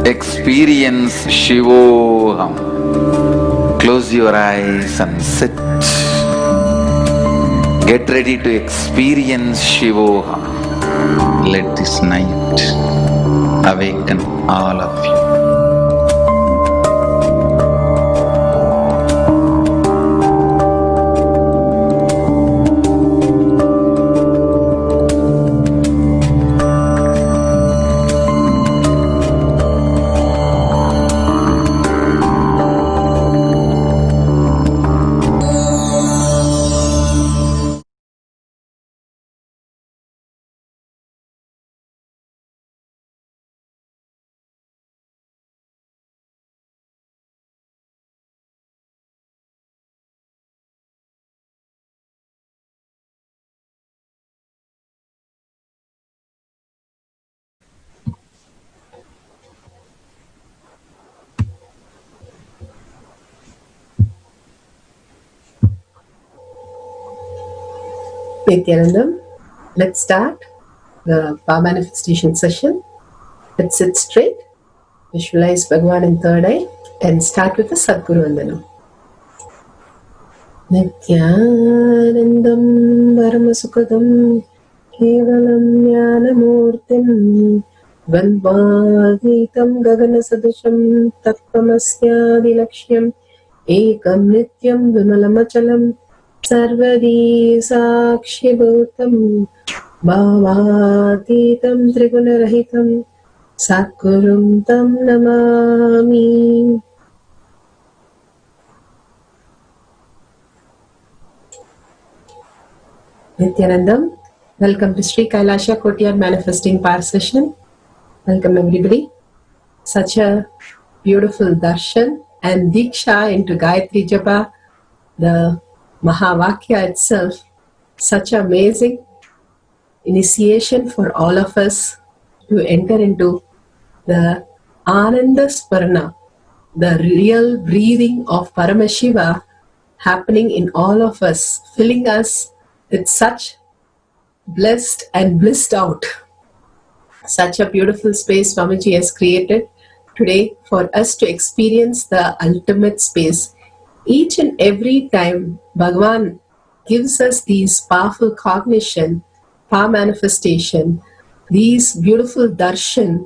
A: experience Shivoham. Close your eyes and sit. Get ready to experience Shivoham. Let this night awaken all of you.
L: Nithyanandam, let's start the power manifestation session. Let's sit straight, visualize Bhagavan in third eye, and start with the Sadguru Vandanam. Nithyanandam Paramasukadam Kevalam Jnanamurtim Vandvadvitam Gaganasadasham Tattvamasyavilaksham Ekam Nityam Vimalamachalam Sarvadi Sakshibhutam Bhavatītam Trigunarahitam Satgurum Tam Namami. Nithyanandam, welcome to Sri Kailasa Courtyard Manifesting Power Session. Welcome everybody. Such a beautiful darshan and diksha into Gayatri Japa, the Mahavakya itself, such amazing initiation for all of us to enter into the Ananda Sparana, the real breathing of Paramashiva happening in all of us, filling us with such blessed and blissed out. Such a beautiful space Swamiji has created today for us to experience the ultimate space. Each and every time Bhagavan gives us these powerful cognition, power manifestation, these beautiful darshan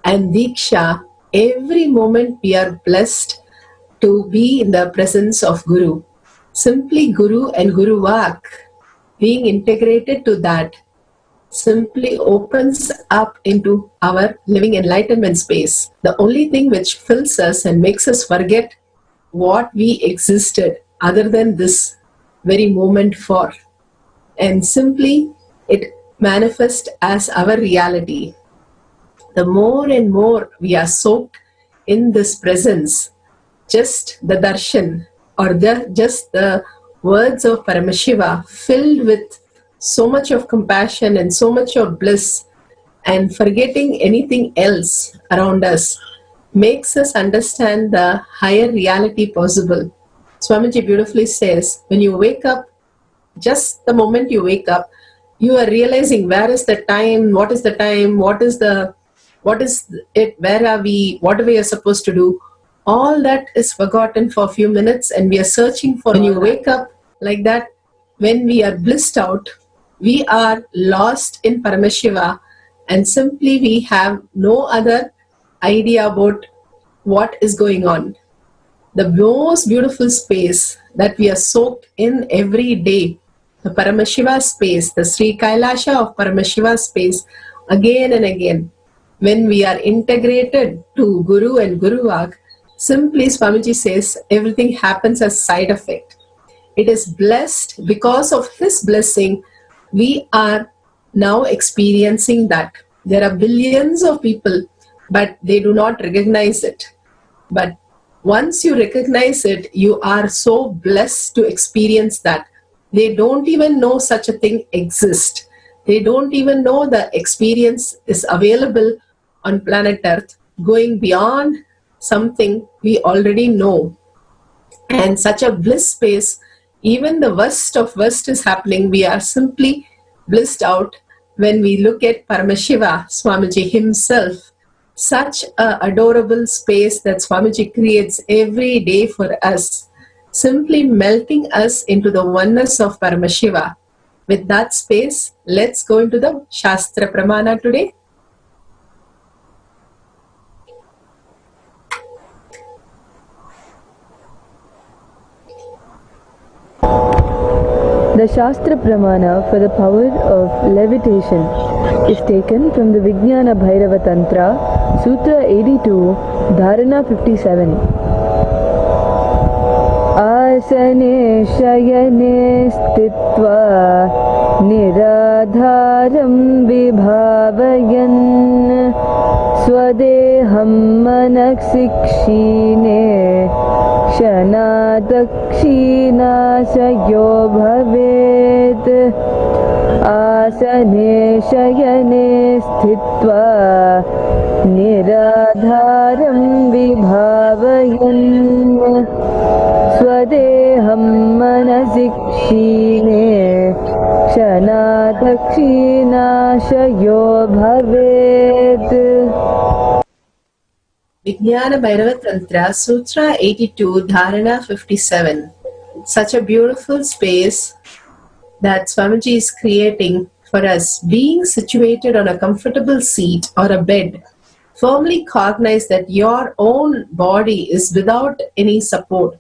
L: and diksha, every moment we are blessed to be in the presence of Guru. Simply Guru and Guru Vak, being integrated to that, simply opens up into our living enlightenment space. The only thing which fills us and makes us forget what we existed other than this very moment for. And simply it manifests as our reality. The more and more we are soaked in this presence, just the darshan or just the words of Paramashiva filled with so much of compassion and so much of bliss and forgetting anything else around us makes us understand the higher reality possible. Swamiji beautifully says, when you wake up, just the moment you wake up, you are realizing where is the time, what is the time, what is it, where are we, what are we supposed to do. All that is forgotten for a few minutes and we are searching for. When you wake up like that, when we are blissed out, we are lost in Paramashiva and simply we have no other idea about what is going on. The most beautiful space that we are soaked in every day, the Paramashiva space, the Sri Kailasa of Paramashiva space, again and again, when we are integrated to Guru and Guru Vak, simply Swamiji says everything happens as side effect. It is blessed because of his blessing. We are now experiencing that. There are billions of people, but they do not recognize it. But once you recognize it, you are so blessed to experience that. They don't even know such a thing exists. They don't even know the experience is available on planet Earth, going beyond something we already know. And such a bliss space, even the worst of worst is happening. We are simply blissed out when we look at Paramashiva, Swamiji himself. Such an adorable space that Swamiji creates every day for us, simply melting us into the oneness of Paramashiva. With that space, let's go into the Shastra Pramana today.
H: The Shastra Pramana for the power of levitation is taken from the Vijnana Bhairava Tantra, Sutra 82, Dharana 57. Asane shayane stitva niradharam vibhavayan swadeham manaksikshine Shanadakshina sayo bhavet Asane shayane sthitva Niradharam vibhavayan Swadeham manasikshine Shanadakshina sayo bhavet.
L: Vijnana Bhairava Tantra, Sutra 82, Dharana 57. Such a beautiful space that Swamiji is creating for us. Being situated on a comfortable seat or a bed, firmly cognize that your own body is without any support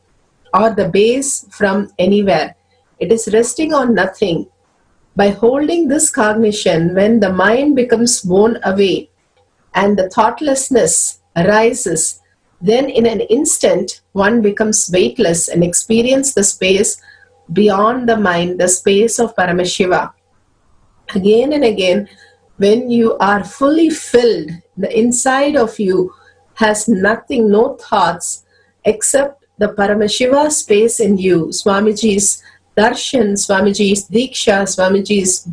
L: or the base from anywhere. It is resting on nothing. By holding this cognition, when the mind becomes worn away and the thoughtlessness arises, then in an instant one becomes weightless and experience the space beyond the mind, the space of Paramashiva. Again and again, when you are fully filled, the inside of you has nothing, no thoughts except the Paramashiva space in you. Swamiji's darshan, Swamiji's diksha, Swamiji's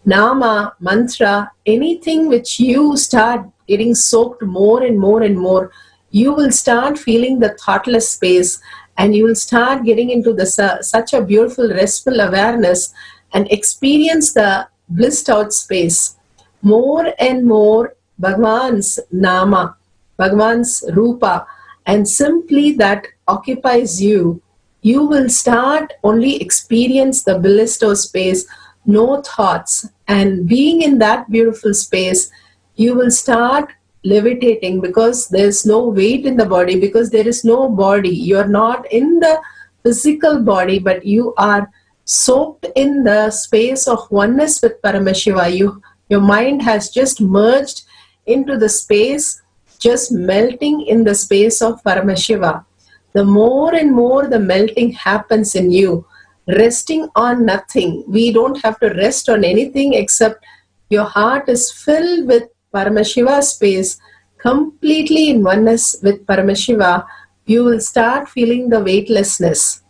L: nama, mantra, anything which you start getting soaked more and more and more, you will start feeling the thoughtless space and you will start getting into the such a beautiful restful awareness and experience the blissed out space. More and more Bhagwan's nama, Bhagwan's rupa, and simply that occupies you, you will start only experience the blissed out space, no thoughts, and being in that beautiful space, you will start levitating because there's no weight in the body, because there is no body. You're not in the physical body, but you are soaked in the space of oneness with Paramashiva. Your mind has just merged into the space, just melting in the space of Paramashiva. The more and more the melting happens in you, resting on nothing. We don't have to rest on anything except your heart is filled with Paramashiva space, completely in oneness with Paramashiva. You will start feeling the weightlessness.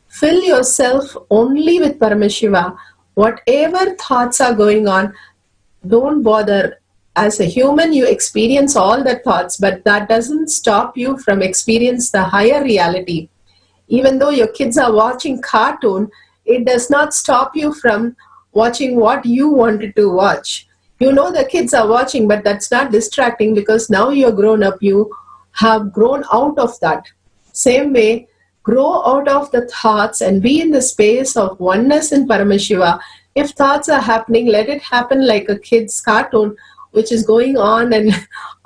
L: Fill yourself only with Paramashiva. Whatever thoughts are going on, don't bother. As a human, you experience all the thoughts, but that doesn't stop you from experience the higher reality. Even though your kids are watching cartoon, it does not stop you from watching what you wanted to watch. You know the kids are watching, but that's not distracting because now you're grown up, you have grown out of that. Same way, grow out of the thoughts and be in the space of oneness in Paramashiva. If thoughts are happening, let it happen like a kid's cartoon, which is going on, and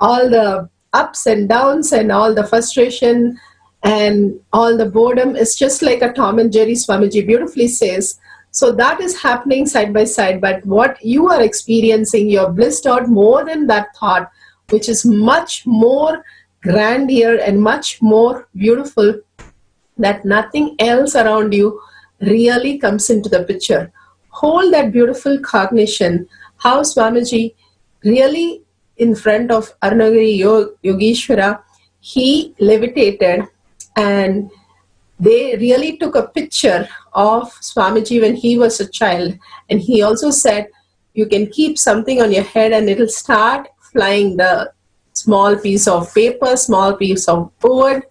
L: all the ups and downs and all the frustration and all the boredom is just like a Tom and Jerry, Swamiji beautifully says. So that is happening side by side, but what you are experiencing, you're blissed out more than that thought, which is much more grandeur and much more beautiful, that nothing else around you really comes into the picture. Hold that beautiful cognition, how Swamiji really in front of Arunagiri Yogeshwara, he levitated and they really took a picture of Swamiji when he was a child. And he also said, you can keep something on your head and it'll start flying. The small piece of paper, small piece of wood,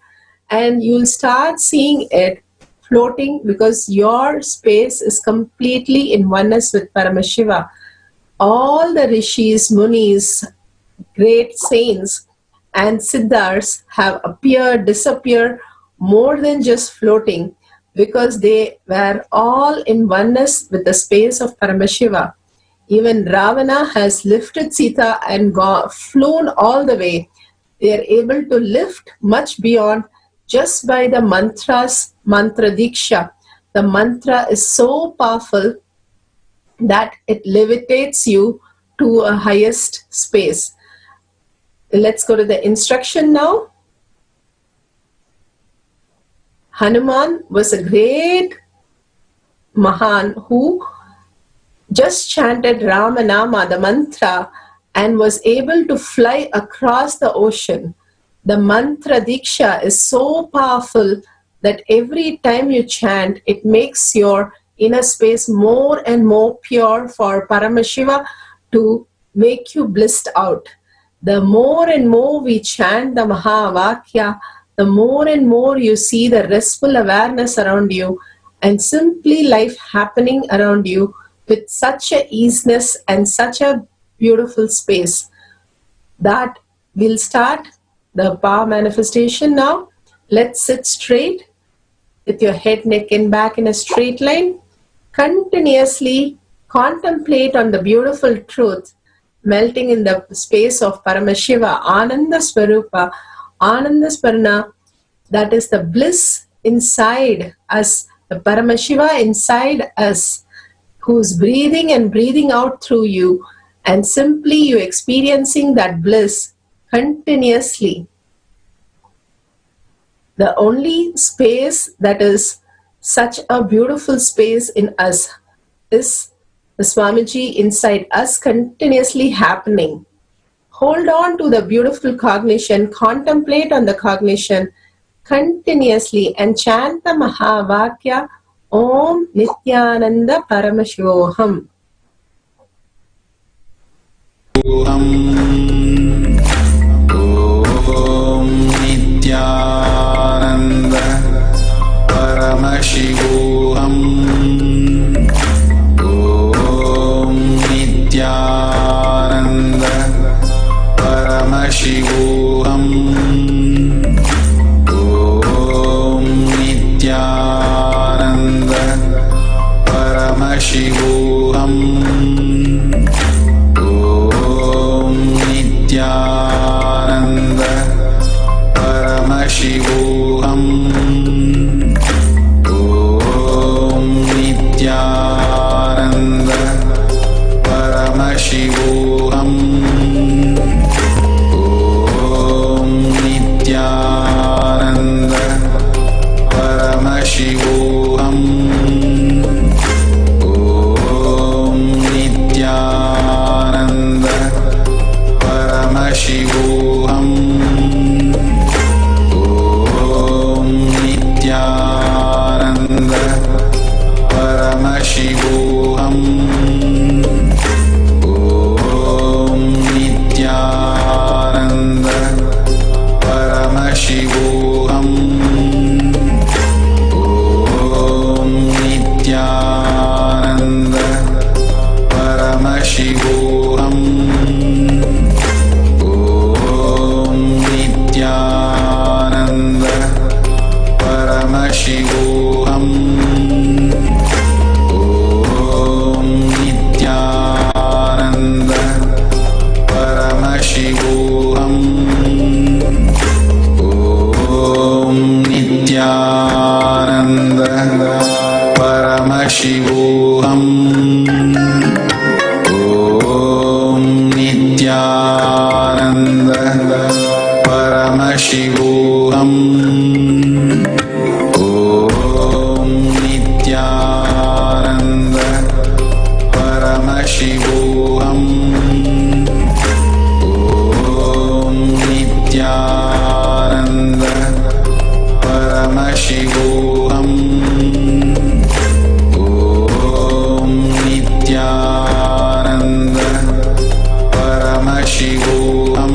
L: and you'll start seeing it floating because your space is completely in oneness with Paramashiva. All the rishis, munis, great saints and siddhars have appeared, disappeared, more than just floating, because they were all in oneness with the space of Paramashiva. Even Ravana has lifted Sita and flown all the way. They are able to lift much beyond just by the mantras, mantra diksha. The mantra is so powerful that it levitates you to a highest space. Let's go to the instruction now. Hanuman was a great Mahan who just chanted Ramanama, the mantra, and was able to fly across the ocean. The mantra diksha is so powerful that every time you chant, it makes your inner space more and more pure for Paramashiva to make you blissed out. The more and more we chant the Mahavakya, the more and more you see the restful awareness around you and simply life happening around you with such a easiness and such a beautiful space. That will start the power manifestation now. Let's sit straight with your head, neck and back in a straight line. Continuously contemplate on the beautiful truth melting in the space of Paramashiva, Ananda Swarupa, Ananda Sparana, that is the bliss inside us, the Paramashiva inside us, who's breathing and breathing out through you, and simply you experiencing that bliss continuously. The only space that is such a beautiful space in us is the Swamiji inside us continuously happening. Hold on to the beautiful cognition, contemplate on the cognition continuously and chant the Mahavakya Om Nithyananda Paramashivoham.
A: Om Nithyananda Paramashivoham. Om Nithyananda Paramashivoham. Om Nithyananda Paramashivoham. Om Nithyananda Paramashivoham. Om Nithyananda Paramashivoham. Om Nithyananda Paramashivoham. Om Nithyananda Paramashivoham. Om Nithyananda Paramashivoham. Om Nithyananda Paramashivoham. Om Nithyananda Paramashivoham. Om Nithyananda Paramashivoham. Om Nithyananda Paramashivoham. Om Nithyananda Paramashivoham. Om Nithyananda Paramashivoham. Om Nithyananda Paramashivoham. Om Nithyananda Paramashivoham. Om Nithyananda Paramashivoham.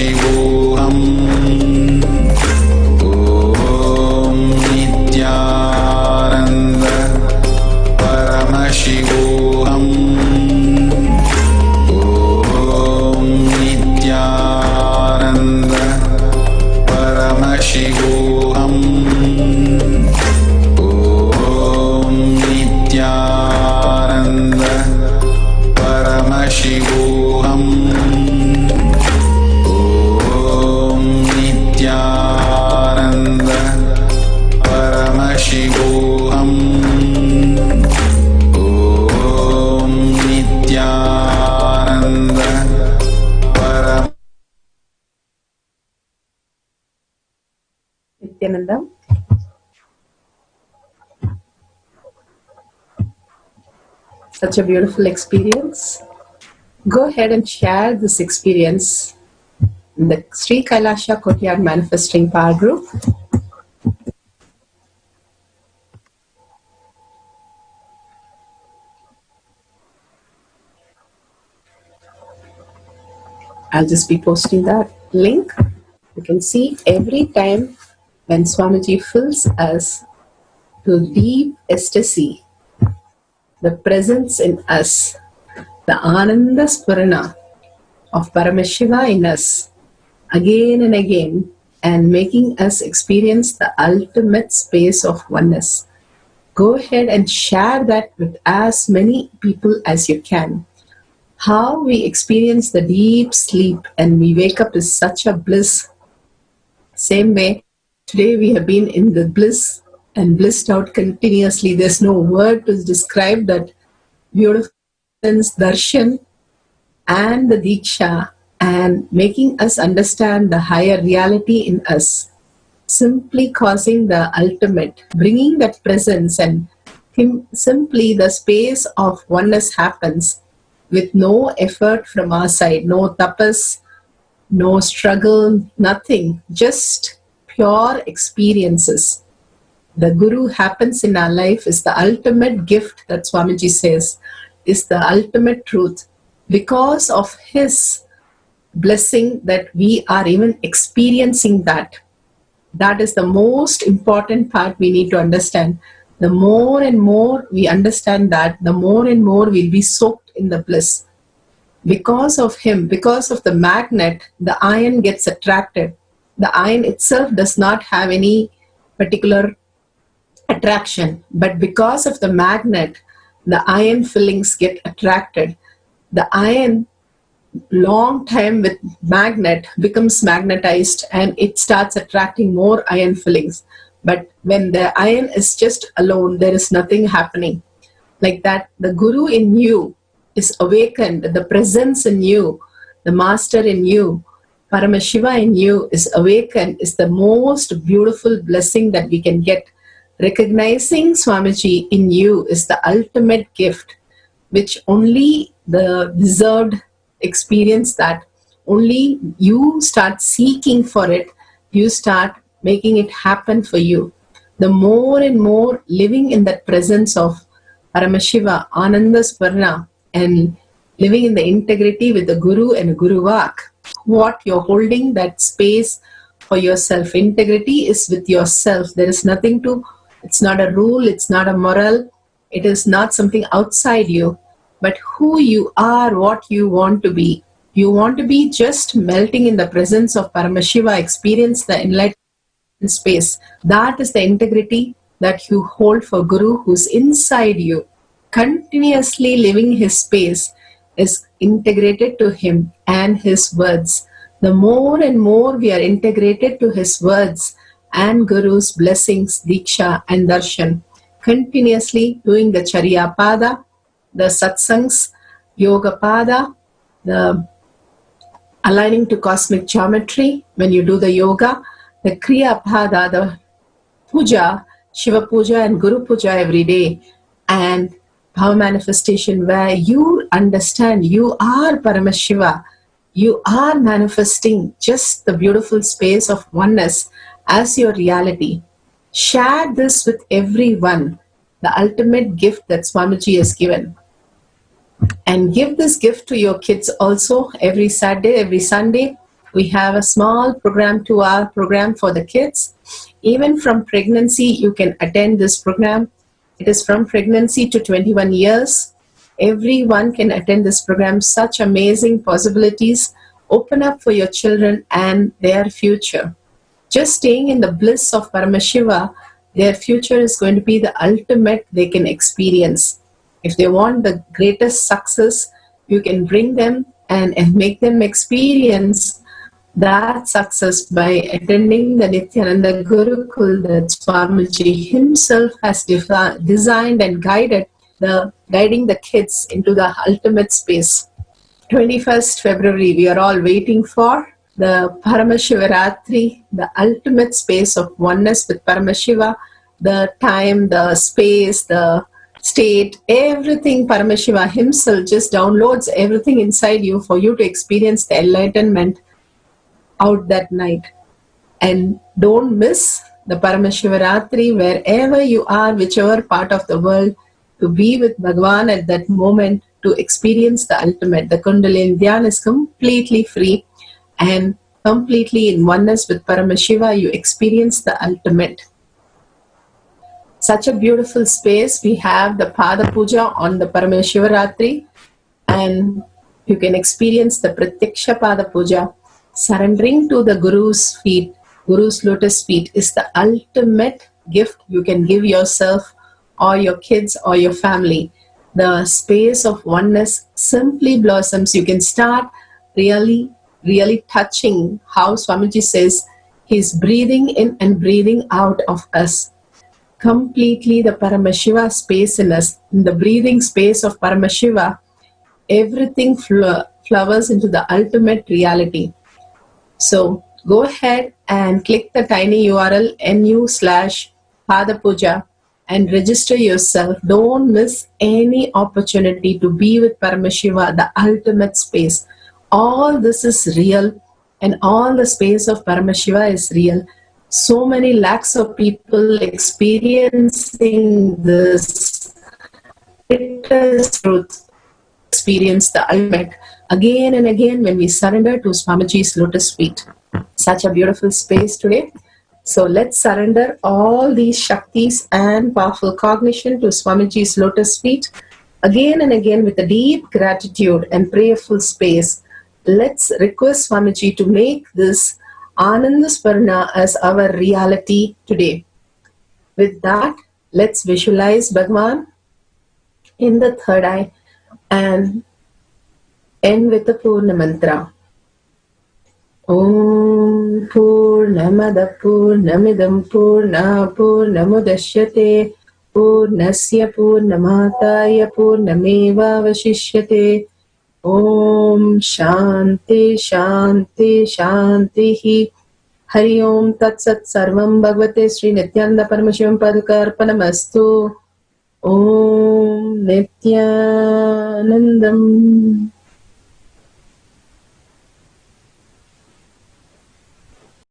A: Paramashivam. Om Nithyananda Paramashivam. Om Nithyananda Paramashivam. Om Nithyananda Paramashivam. Om Nithyananda Paramashivam. Om Nithyananda
L: Nithyananda. Such a beautiful experience. Go ahead and share this experience in the Sri Kailasa Courtyard Manifesting Power Group. I'll just be posting that link. You can see every time when Swamiji fills us to deep ecstasy, the presence in us, the Ananda Spurana of Paramashiva in us, again and again, and making us experience the ultimate space of oneness. Go ahead and share that with as many people as you can. How we experience the deep sleep and we wake up is such a bliss. Same way, today we have been in the bliss and blissed out continuously. There's no word to describe that beautiful darshan and the diksha, and making us understand the higher reality in us, simply causing the ultimate, bringing that presence, and simply the space of oneness happens with no effort from our side, no tapas, no struggle, nothing, just pure experiences. The Guru happens in our life is the ultimate gift that Swamiji says is the ultimate truth. Because of his blessing that we are even experiencing that. That is the most important part we need to understand. The more and more we understand that, the more and more we'll be soaked in the bliss. Because of him, because of the magnet, the iron gets attracted. The iron itself does not have any particular attraction, but because of the magnet, the iron fillings get attracted. The iron, long time with magnet, becomes magnetized and it starts attracting more iron fillings. But when the iron is just alone, there is nothing happening. Like that, the Guru in you is awakened, the presence in you, the Master in you, Paramashiva in you is awakened, is the most beautiful blessing that we can get. Recognizing Swamiji in you is the ultimate gift, which only the deserved experience that. Only you start seeking for it, you start making it happen for you. The more and more living in that presence of Paramashiva, Ananda Swarna, and living in the integrity with the Guru and Guru Vak, what you're holding that space for yourself. Integrity is with yourself. There is nothing to, it's not a rule, it's not a moral, it is not something outside you, but who you are, what you want to be. You want to be just melting in the presence of Paramashiva, experience the enlightened space. That is the integrity that you hold for Guru who's inside you. Continuously living his space is integrated to him and his words. The more and more we are integrated to his words and Guru's blessings, Diksha and Darshan, continuously doing the Charya Pada, the Satsangs, Yoga Pada, the aligning to cosmic geometry, when you do the yoga, the Kriya Pada, the Puja, Shiva Puja and Guru Puja every day, and Power Manifestation, where you understand you are Paramashiva, you are manifesting just the beautiful space of oneness as your reality. Share this with everyone, the ultimate gift that Swamiji has given. And give this gift to your kids also every Saturday, every Sunday. We have a small program, 2-hour program for the kids. Even from pregnancy, you can attend this program. It is from pregnancy to 21 years. Everyone can attend this program. Such amazing possibilities open up for your children and their future. Just staying in the bliss of Paramashiva, their future is going to be the ultimate they can experience. If they want the greatest success, you can bring them and make them experience that success by attending the Nithyananda Gurukul that Swamiji himself has designed and guiding the kids into the ultimate space. 21st February, we are all waiting for the Paramashivaratri, the ultimate space of oneness with Paramashiva, the time, the space, the state, everything. Paramashiva himself just downloads everything inside you for you to experience the enlightenment out that night. And don't miss the Paramashivaratri wherever you are, whichever part of the world, to be with Bhagavan at that moment, to experience the ultimate. The Kundalini Dhyan is completely free, and completely in oneness with Paramashiva, you experience the ultimate. Such a beautiful space. We have the Pada Puja on the Paramashivaratri, and you can experience the Pratyaksha Pada Puja. Surrendering to the Guru's feet, Guru's lotus feet, is the ultimate gift you can give yourself or your kids or your family. The space of oneness simply blossoms. You can start really touching how Swamiji says he's breathing in and breathing out of us. Completely the Paramashiva space in us. In the breathing space of Paramashiva, everything flowers into the ultimate reality. So go ahead and click the tiny URL nu/Pada Puja and register yourself. Don't miss any opportunity to be with Paramashiva, the ultimate space. All this is real, and all the space of Paramashiva is real. So many lakhs of people experiencing this. It is truth. Experience the ultimate again and again when we surrender to Swamiji's lotus feet. Such a beautiful space today. So let's surrender all these Shaktis and powerful cognition to Swamiji's lotus feet again and again with a deep gratitude and prayerful space. Let's request Swamiji to make this Ananda Sparna as our reality today. With that, let's visualize Bhagavan in the third eye and end with the Purna mantra. Om Purnamada Purnamidam Purna Purnamudashyate Purnasya Purnamataya Purnameva Vashishyate. Om Shanti Shanti Shanti. Hari Om Tat Sat Sarvam Bhagavate Sri Nithyananda Paramashivam Padukarpanamastu. Om Nithyanandam.